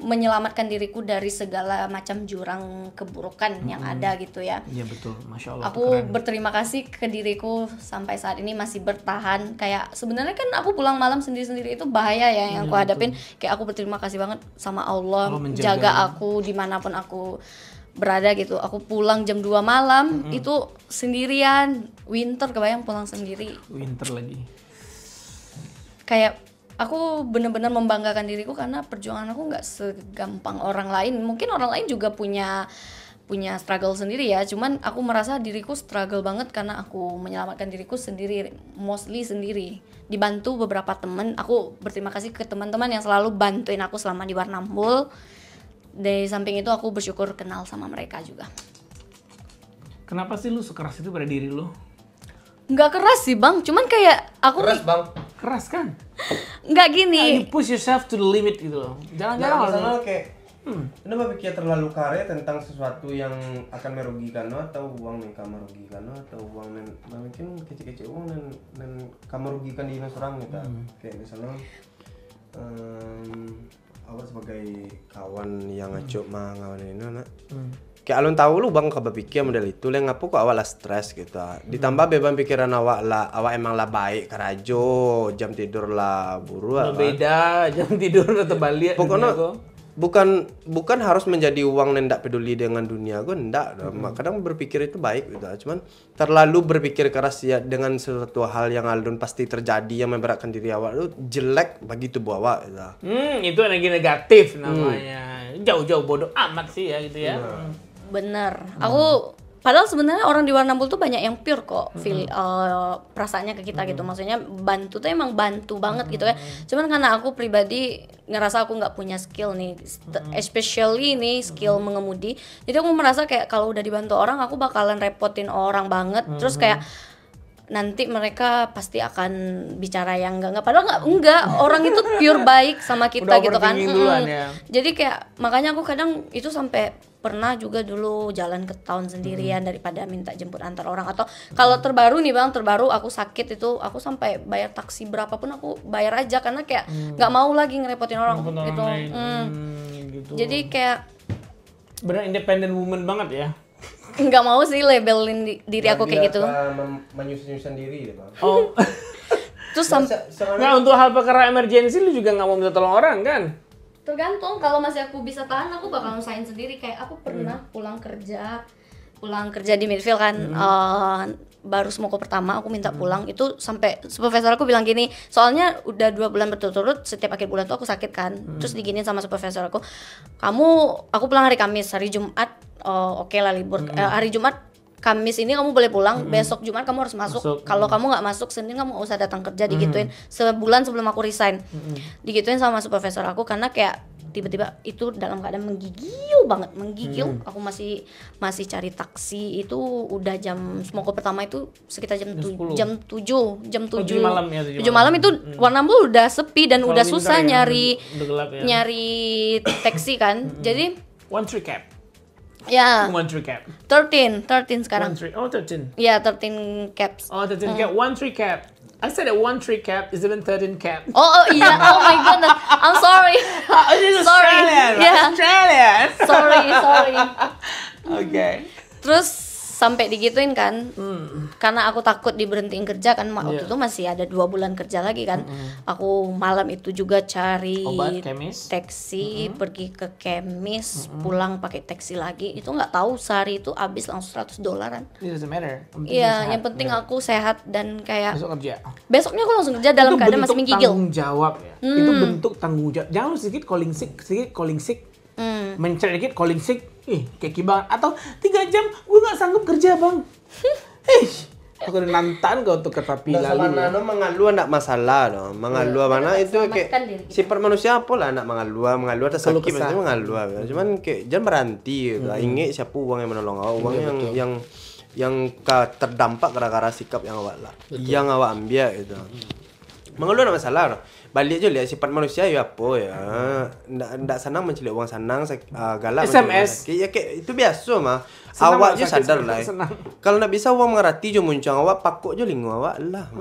menyelamatkan diriku dari segala macam jurang keburukan yang ada gitu ya. Iya betul, masya Allah. Aku berterima kasih ke diriku sampai saat ini masih bertahan. Kayak sebenarnya kan aku pulang malam sendiri-sendiri itu bahaya ya yang aku hadapin. Kayak aku berterima kasih banget sama Allah, jaga aku dimanapun aku berada gitu. Aku pulang jam 2 malam itu sendirian, winter, kebayang pulang sendiri. Winter lagi. Kayak aku bener-bener membanggakan diriku karena perjuangan aku nggak segampang orang lain. Mungkin orang lain juga punya struggle sendiri ya, cuman aku merasa diriku struggle banget karena aku menyelamatkan diriku sendiri, mostly sendiri, dibantu beberapa teman. Aku berterima kasih ke teman-teman yang selalu bantuin aku selama di Warrnambool. Dari samping itu aku bersyukur kenal sama mereka juga. Kenapa sih lu sekeras itu pada diri lu? Nggak keras sih bang, cuman kayak aku Keras bang. Keras kan? nggak You gini. push yourself to the limit gitu loh. Jangan-jangan Nah, orang- misalnya kayak kenapa pikir terlalu kare tentang sesuatu yang akan merugikan lo, atau uang yang kamu merugikan lo, atau uang yang mungkin kecil-kecil uang dan kamu merugikan di orang gitu. Kayak misalnya awak sebagai kawan yang ngacuk mah ngawan ini anak. Kayak alun tahu lu bang kabar pikir model itu leng apa kok awak lah stres gitu. Ditambah beban pikiran awak emang lah baik karajo, jam tidur lah buru. beda jam tidur tetap balik. Pokoknya bukan harus menjadi uang yang ndak peduli dengan dunia gue, ndak. Kadang berpikir itu baik gitu. Cuman terlalu berpikir keras ya dengan sesuatu hal yang alun pasti terjadi yang memberatkan diri awak lu jelek bagi tubuh awak gitu. Itu energi negatif namanya. Jauh-jauh bodoh amat sih ya gitu ya. Bener, aku padahal sebenarnya orang di Warrnambool tuh banyak yang pure kok, perasaannya ke kita gitu. Maksudnya bantu tuh emang bantu banget gitu ya. Cuman karena aku pribadi ngerasa aku nggak punya skill nih, especially nih skill mengemudi. Jadi aku merasa kayak kalau udah dibantu orang, aku bakalan repotin orang banget. Terus kayak nanti mereka pasti akan bicara yang enggak. Padahal enggak. Orang itu pure baik sama kita Udah gitu kan. overthinking duluan ya. Jadi kayak makanya aku kadang itu sampai pernah juga dulu jalan ke town sendirian daripada minta jemput antar orang. Atau kalau terbaru nih bang, aku sakit itu aku sampai bayar taksi berapapun aku bayar aja karena kayak nggak mau lagi ngerepotin orang gitu. Gitu. Jadi kayak Bener independent woman banget ya. nggak mau sih labelin diri aku kayak gitu. Menyusun diri ya bang. Oh. Terus sampai Nah untuk hal perkara emergency lu juga nggak mau minta tolong orang kan? tergantung, kalau masih aku bisa tahan aku bakal usahain sendiri. Kayak aku pernah pulang kerja di Midfield kan, baru semoko pertama aku minta pulang itu sampai supervisor aku bilang gini, soalnya udah 2 bulan berturut-turut setiap akhir bulan tuh aku sakit kan. Terus diginin sama supervisor aku pulang hari Kamis, hari Jumat oke lah libur, hari Jumat Kamis ini kamu boleh pulang, besok Jumat kamu harus masuk. Kalau kamu nggak masuk Senin kamu nggak usah datang kerja, digituin sebulan sebelum aku resign. Digituin sama supervisor aku karena kayak tiba-tiba itu dalam keadaan menggigil banget, Aku masih cari taksi itu udah jam semoko pertama itu sekitar jam 7 malam ya, 7 malam itu Warrnambool udah sepi dan udah susah ya, nyari udah gelap ya. nyari taksi kan. Jadi 1-3 cab. ya 1-3 cab. 13 sekarang. 13. Ya 13 caps. Oh 13 cab. 1-3 cab. I said that 1-3 cab is even 13 cab. Oh iya, oh my goodness, I'm sorry. This is Sorry. Australian. Yeah. Australian. sorry. Okay. Terus sampai digituin kan, karena aku takut diberhentiin kerja kan, waktu itu masih ada 2 bulan kerja lagi kan. Aku malam itu juga cari Obat, kemis. taksi, pergi ke kemis, pulang pakai taksi lagi. Itu nggak tahu sehari itu habis langsung $100-an. It doesn't matter. Iya, yang penting aku sehat dan kayak Besok kerja. besoknya aku langsung kerja dalam keadaan masih menggigil. Tanggung jawab ya. Itu bentuk tanggung jawab. Jangan lu sedikit calling sick. Mencari dikit calling sick. Kayak banget. Atau 3 jam gue nggak sanggup kerja bang. Aku udah nantan kau untuk ketapi lalu. Mengalu enggak masalah dong. Mengalu mana itu kayak sifat manusia apa lah nak mengalu atau sakit maksudnya mengalu. Cuman kayak jangan berhenti gitu. Ingat siapa uang yang menolong awak, uang yang terdampak gara-gara sikap yang awak lah. Yang awak ambil gitu. Mengeluh ada masalah no. Balik aja lihat sifat manusia ya apa ya. Ndak senang mencari uang, senang galak SMS. Ya kayak itu biasa mah. Awak je sadar lah. Kalau ndak bisa uang mengerti je muncang awak pakok je lingu awak lah.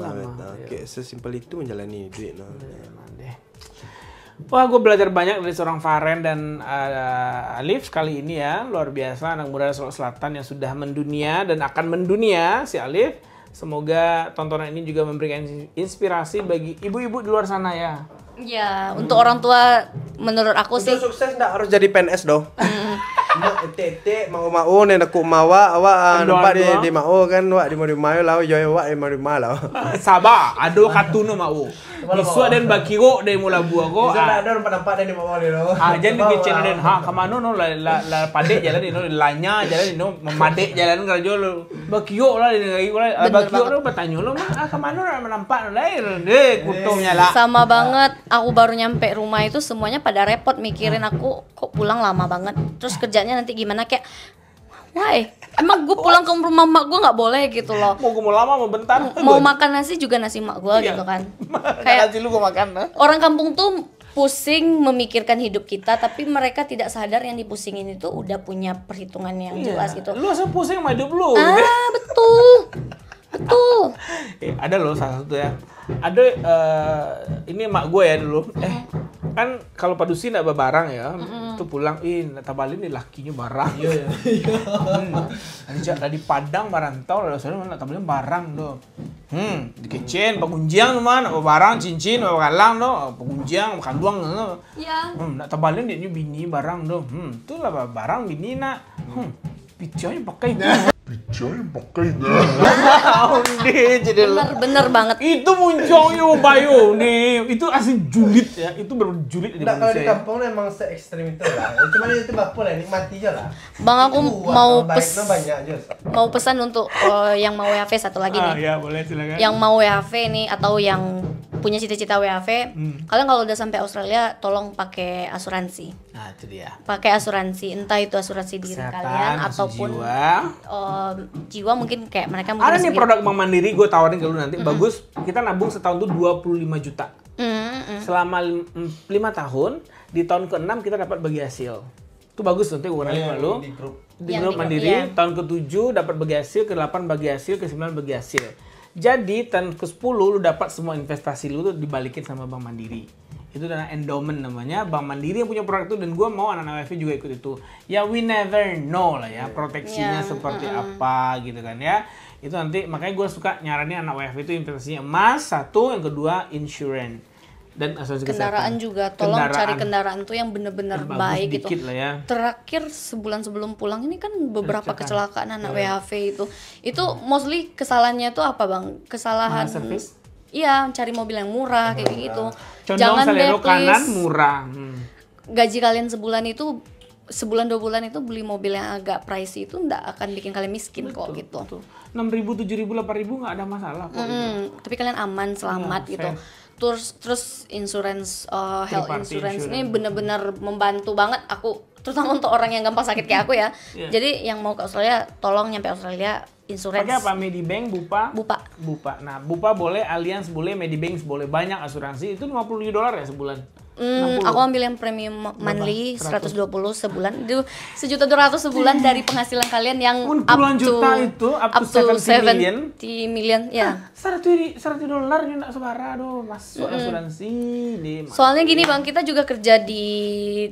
Kayak sesimpel itu menjalani duit no. Wah, gue belajar banyak dari seorang Faren dan Alif kali ini ya. Luar biasa anak muda Sulawesi Selatan yang sudah mendunia dan akan mendunia si Alif. Semoga tontonan ini juga memberikan inspirasi bagi ibu-ibu di luar sana ya. Ya, untuk orang tua menurut aku sih untuk sukses ndak harus jadi PNS doh. Mak tete mau nih aku mawa awak nampak di mau kan wak di mau lah yo wak di mau lah. Sabar, ado katuno mau. Isu dan bakiro dari mula buah ko. Bisa ada nampak dari mau ni lo. Jangan dikecil den kemana no la padek jalan no lanya jalan no memadek jalan kerja lo. Bakiro lah bakiro lo bertanya lo kemana nampak no lain deh kutumnya lah. sama banget. Aku baru nyampe rumah itu semuanya pada repot mikirin aku kok pulang lama banget. Terus kerjanya nanti gimana kayak why? Emang gue pulang ke rumah mak gue nggak boleh gitu loh. Mau lama mau bentar. Mau makan nasi juga nasi mak gue gitu kan. Kayak nasi lu gue makan. Orang kampung tuh pusing memikirkan hidup kita, tapi mereka tidak sadar yang dipusingin itu udah punya perhitungan yang jelas gitu. Lu asal pusing sama hidup lu. Betul. Ada loh salah satu ya. Ada ini emak gue ya dulu. Kan kalau padusi nggak barang ya, itu pulang, tabalin nih lakinya barang. Iya. Dari Padang barantau, lalu saya nak tabalin barang doh. Dikecen, pengunjang teman, barang cincin, kalang doh, pengunjang, kanduang doh. Iya. Nak tabalin dia bini barang doh. Itu lah barang bini nak. Piconya pakai itu. Bener banget. Itu muncungnya bayo nih. Itu asli julid ya. Itu baru julid di Indonesia. Kalau di kampung emang se-ekstrem itu lah. Cuma itu bapak lah, nikmati aja lah. Bang aku mau banyak pesan untuk yang mau WHV satu lagi nih. Ya boleh silakan. Yang mau WHV nih atau yang punya cita-cita WHV, kalian kalau udah sampai Australia tolong pakai asuransi. Nah, itu dia. Pakai asuransi, entah itu asuransi diri kalian ataupun jiwa mungkin kayak mereka mungkin ada nih produk Bank Mandiri gue tawarin ke lu nanti. Bagus, kita nabung setahun tuh 25 juta. Selama 5 tahun, di tahun ke-6 kita dapat bagi hasil. Itu bagus nanti gue kenalin sama lu. Di grup Mandiri, tahun ke-7 dapat bagi hasil, ke-8 bagi hasil, ke-9 bagi hasil. Jadi tahun ke-10 lu dapat semua investasi lu tuh dibalikin sama Bank Mandiri. Itu adalah endowment namanya, Bank Mandiri yang punya produk itu, dan gue mau anak-anak WFV juga ikut itu. Ya we never know lah ya, proteksinya seperti apa gitu kan ya. Itu nanti, makanya gue suka nyaranin anak WFV itu investasinya emas, satu, yang kedua insurance. Dan asuransi kendaraan kesehatan. Juga tolong cari kendaraan tuh yang bener-bener baik gitu. Ya. Terakhir sebulan sebelum pulang ini kan beberapa kecelakaan anak WHV itu mostly kesalahannya tuh apa bang? Kesalahan iya, cari mobil yang murah kayak gitu. Condong jangan deh kanan murah. Gaji kalian sebulan itu sebulan 2 bulan itu beli mobil yang agak pricey itu nggak akan bikin kalian miskin kok gitu. 6.000, 7.000, 8.000 nggak ada masalah kok. Tapi kalian aman, selamat gitu. Terus insurance, health insurance ini benar-benar membantu banget aku, terutama untuk orang yang gampang sakit kayak aku ya. Jadi yang mau ke Australia, tolong nyampe Australia insurance. Pakai apa? Medibank, Bupa? Bupa. Nah, Bupa boleh, Allianz boleh, Medibank boleh, banyak asuransi. Itu $50 ya sebulan. Aku ambil yang premium monthly 120 sebulan. Itu $1.200.000 sebulan dari penghasilan kalian yang puluhan juta itu up to 70 million ya. $100 ini enggak sebara aduh, masuk asuransi nih. Soalnya gini Bang, kita juga kerja di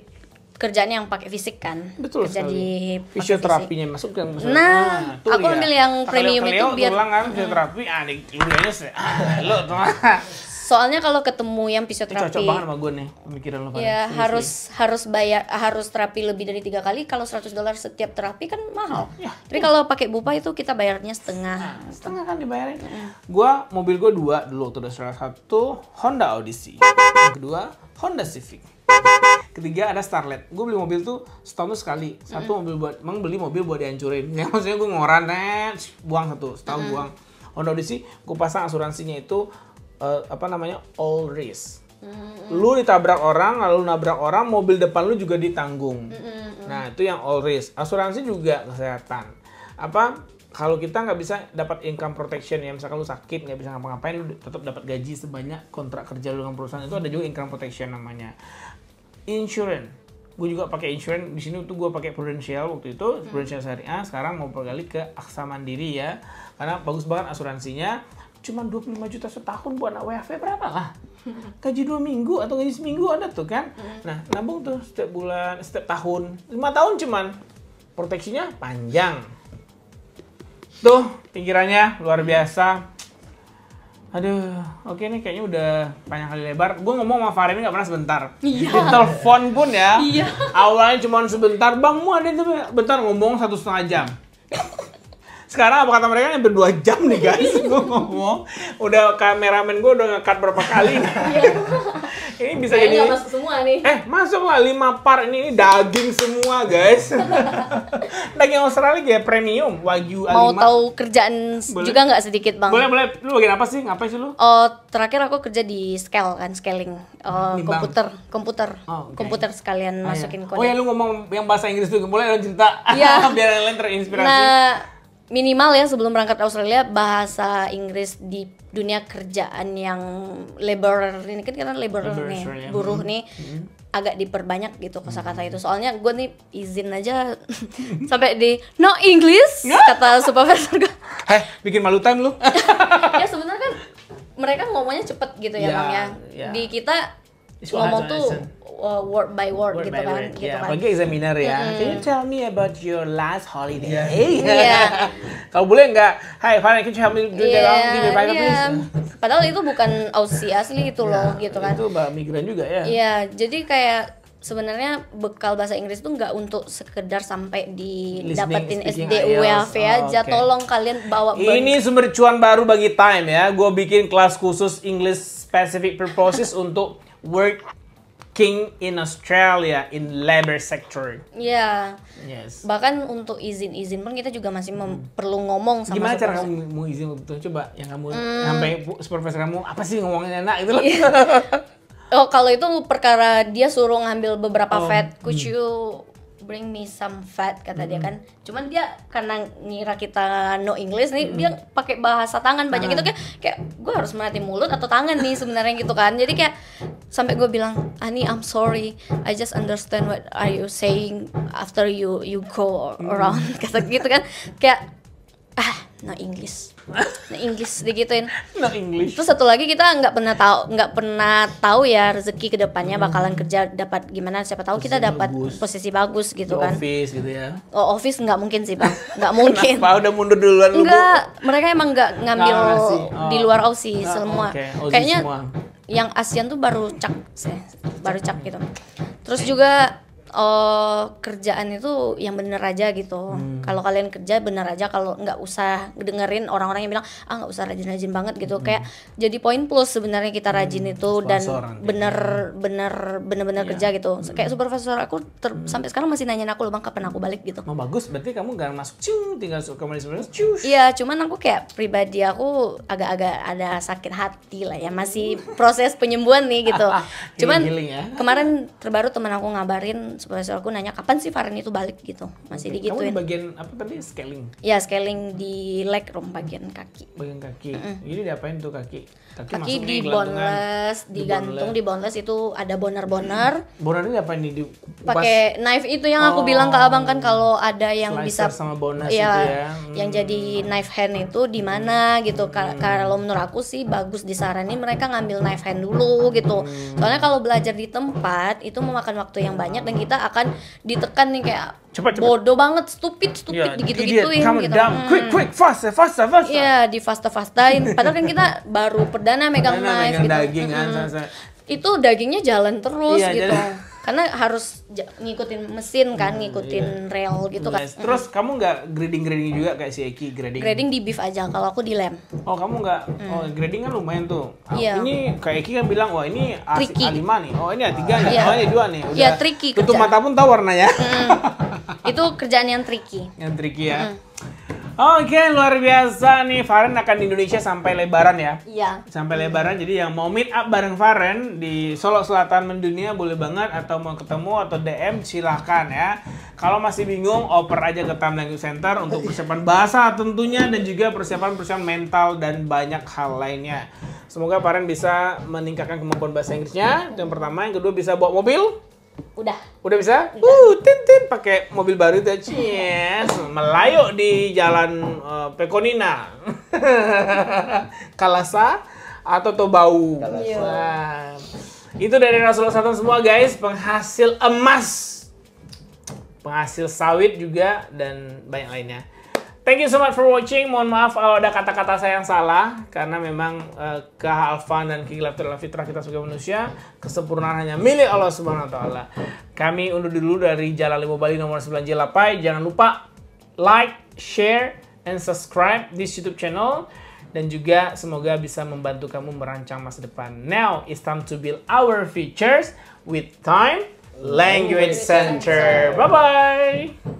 kerjaan yang pakai fisik kan. Betul kerja sekali. di pakai Fisioterapinya masuk kan. Nah, tuh aku lihat. ambil yang premium itu biar ulang kan fisioterapi, adik luarnya lo tuh. soalnya kalau ketemu yang Ini cocok fisioterapi banget sama gue nih pemikiran lo. ya harus bayar, harus terapi lebih dari 3 kali. Kalau $100 setiap terapi kan mahal. Tapi kalau pakai Bupa itu kita bayarnya setengah. Setengah kan dibayarin. Gua mobil gue 2 dulu waktu udah salah satu Honda Odyssey, yang kedua Honda Civic, ketiga ada Starlet. Gue beli mobil tuh setahun tuh sekali. Satu mobil buat, emang beli mobil buat dihancurin. Ya maksudnya gue ngoran, buang setahun buang. Honda Odyssey gue pasang asuransinya itu all risk. Lu ditabrak orang, lalu nabrak orang, mobil depan lu juga ditanggung. Nah itu yang all risk. Asuransi juga kesehatan. Kalau kita nggak bisa dapat income protection ya, misalkan lu sakit nggak bisa ngapa-ngapain, lu tetap dapat gaji sebanyak kontrak kerja lu dengan perusahaan, itu ada juga income protection namanya. Insurance, gue juga pakai insurance di sini tuh. Gue pakai Prudential waktu itu, Prudential Syariah. Sekarang mau beralih ke Aksa Mandiri ya, karena bagus banget asuransinya. Cuma 25 juta setahun buat anak WFH berapa lah? Gaji 2 minggu atau gaji seminggu ada tuh kan? Nah nabung tuh setiap bulan, setiap tahun, 5 tahun cuman, proteksinya panjang. Tuh pikirannya luar biasa. Aduh, oke nih kayaknya udah panjang kali lebar. Gue ngomong sama Farin nggak pernah sebentar. Di telepon pun ya. Awalnya cuma sebentar. Bang, mau ada itu bentar, ngomong 1,5 jam. Sekarang apa kata mereka hampir 2 jam nih guys. Gue ngomong. Udah kameramen gue udah nge-cut berapa kali. Ini bisa jadi. Nggak masuk semua nih. Masuk lah 5 part ini daging semua guys. Daging Australia kayak premium Wagyu A5. Mau tahu kerjaan juga nggak sedikit bang? Boleh. Lu bagian apa sih? Ngapain sih lu? Terakhir aku kerja di scaling komputer Oh, okay. komputer sekalian masukin kode. Oh ya, lu ngomong yang bahasa Inggris tuh, boleh lu cerita. Iya. Biar yang lain terinspirasi. Nah, minimal ya sebelum berangkat ke Australia bahasa Inggris di dunia kerjaan yang laborer ini kan laborer nih, ya. buruh nih agak diperbanyak gitu kosakata itu. Soalnya gue nih izin aja sampai di no English kata supervisor gue. Bikin malu time lu. Ya sebenarnya kan mereka ngomongnya cepet gitu ya bang ya. Di kita It's ngomong hard to tuh word by word gitu by kan, word. gitu Ya, kan. apalagi examiner ya. Can you tell me about your last holiday? Iya. Kalau boleh nggak? Hi, Farhan, can you help me do that? Give me five please. Padahal itu bukan Aussie asli gitu loh, gitu kan. Itu migran juga ya. Iya, jadi kayak sebenarnya bekal bahasa Inggris tuh nggak untuk sekedar sampai didapetin speaking SD IELTS. UAV aja. Okay. Tolong kalian bawa Ini sumber cuan baru bagi Time ya. Gue bikin kelas khusus English Specific Purposes untuk working in Australia in labor sector. Iya. Yes. Bahkan untuk izin-izin pun kita juga masih perlu ngomong sama Gimana cara supervisor. kamu mau izin waktu itu? Coba yang kamu sampai supervisor kamu apa sih ngomongnya enak gitu loh. Oh, kalau itu perkara dia suruh ngambil beberapa fat, could you bring me some fat kata dia kan. Cuman dia karena ngira kita no English nih, dia pakai bahasa tangan banyak gitu kayak gue harus melatih mulut atau tangan nih sebenarnya gitu kan. Jadi kayak sampai gue bilang, "Ani, I'm sorry. I just understand what are you saying after you go around." Kata gitu kan. Kayak no English. No English digituin. No English. Terus satu lagi kita nggak pernah tahu ya rezeki kedepannya bakalan kerja dapat gimana, siapa tahu kita dapat posisi bagus gitu Di kan. office gitu ya. Oh, office nggak mungkin sih bang, nggak mungkin. Kenapa udah mundur duluan lu? Bu? Enggak, mereka emang nggak ngambil Nggak ngasih. di luar Aussie semua. Oke, Aussie Kayaknya semua. yang ASEAN tuh baru cak gitu. Terus juga kerjaan itu yang bener aja gitu. Kalau kalian kerja bener aja, kalau nggak usah dengerin orang-orang yang bilang nggak usah rajin-rajin banget gitu. Kayak jadi poin plus sebenarnya kita rajin itu dan bener-bener kerja gitu. Kayak supervisor aku sampai sekarang masih nanyain aku loh, bang kapan aku balik gitu. Oh bagus, berarti kamu nggak masuk tinggal kembali sebenarnya Iya, cuman aku kayak pribadi aku agak-agak ada sakit hati lah ya, masih proses penyembuhan nih gitu. Cuman Healing ya. kemarin terbaru teman aku ngabarin, supervisor aku nanya kapan sih Farhan itu balik gitu, masih Kamu digituin. di bagian apa tadi, scaling? Ya scaling di leg room bagian kaki. Bagian kaki. Jadi diapain tuh kaki? Kaki masuk di nih, boneless, digantung di boneless itu ada boner-boner. Boner ini diapain nih? Pakai knife itu yang aku bilang ke abang kan, kalau ada yang Slicer bisa sama bonus ya, itu ya. yang jadi knife hand itu di mana gitu. Kalau menurut aku sih bagus disaranin mereka ngambil knife hand dulu gitu. Soalnya kalau belajar di tempat itu memakan waktu yang banyak dan kita akan ditekan nih kayak Cepat. bodoh banget, stupid digitu-gituin gitu. Quick, faster. Iya, di fasta-fastain. Padahal kan kita baru perdana megang knife gitu. daging kan. Itu dagingnya jalan terus Iya, gitu. jalan. Karena harus ngikutin mesin kan, ngikutin rel gitu kan. Terus kamu nggak grading juga kayak si Eki grading? Grading di beef aja, kalau aku di lem. Oh kamu nggak? Oh grading kan lumayan tuh. Iya. Ini kayak Eki kan bilang, wah ini Tricky. A5 nih, oh ini A3 nih, Iya. oh ini 2 nih. Udah Iya, tricky tutup kerjaan. mata pun tahu warnanya. Itu kerjaan yang tricky. Yang tricky ya. Oke, luar biasa nih. Faren akan di Indonesia sampai Lebaran ya. Iya. Sampai Lebaran, jadi yang mau meet up bareng Faren di Solo Selatan Mendunia boleh banget, atau mau ketemu atau DM silahkan ya. Kalau masih bingung, oper aja ke Time Language Center untuk persiapan bahasa tentunya, dan juga persiapan mental dan banyak hal lainnya. Semoga Faren bisa meningkatkan kemampuan bahasa Inggrisnya. Itu yang pertama. Yang kedua, bisa bawa mobil. Udah bisa? Tin pakai mobil baru itu. Yes, melayuk di jalan Pekonina. Kalasa atau Tobau. Nah, itu dari Rasulullah SAW semua guys, penghasil emas, penghasil sawit juga, dan banyak lainnya. Thank you so much for watching. Mohon maaf kalau ada kata-kata saya yang salah, karena memang kehalfan dan kekhilafan adalah fitrah kita sebagai manusia. Kesempurnaan hanya milik Allah Subhanahu wa taala. Kami undur dulu dari Jalan Limau Bali nomor 9 Jelapai. Jangan lupa like, share, and subscribe this YouTube channel, dan juga semoga bisa membantu kamu merancang masa depan. Now it's time to build our futures with Time Language Center. Bye bye.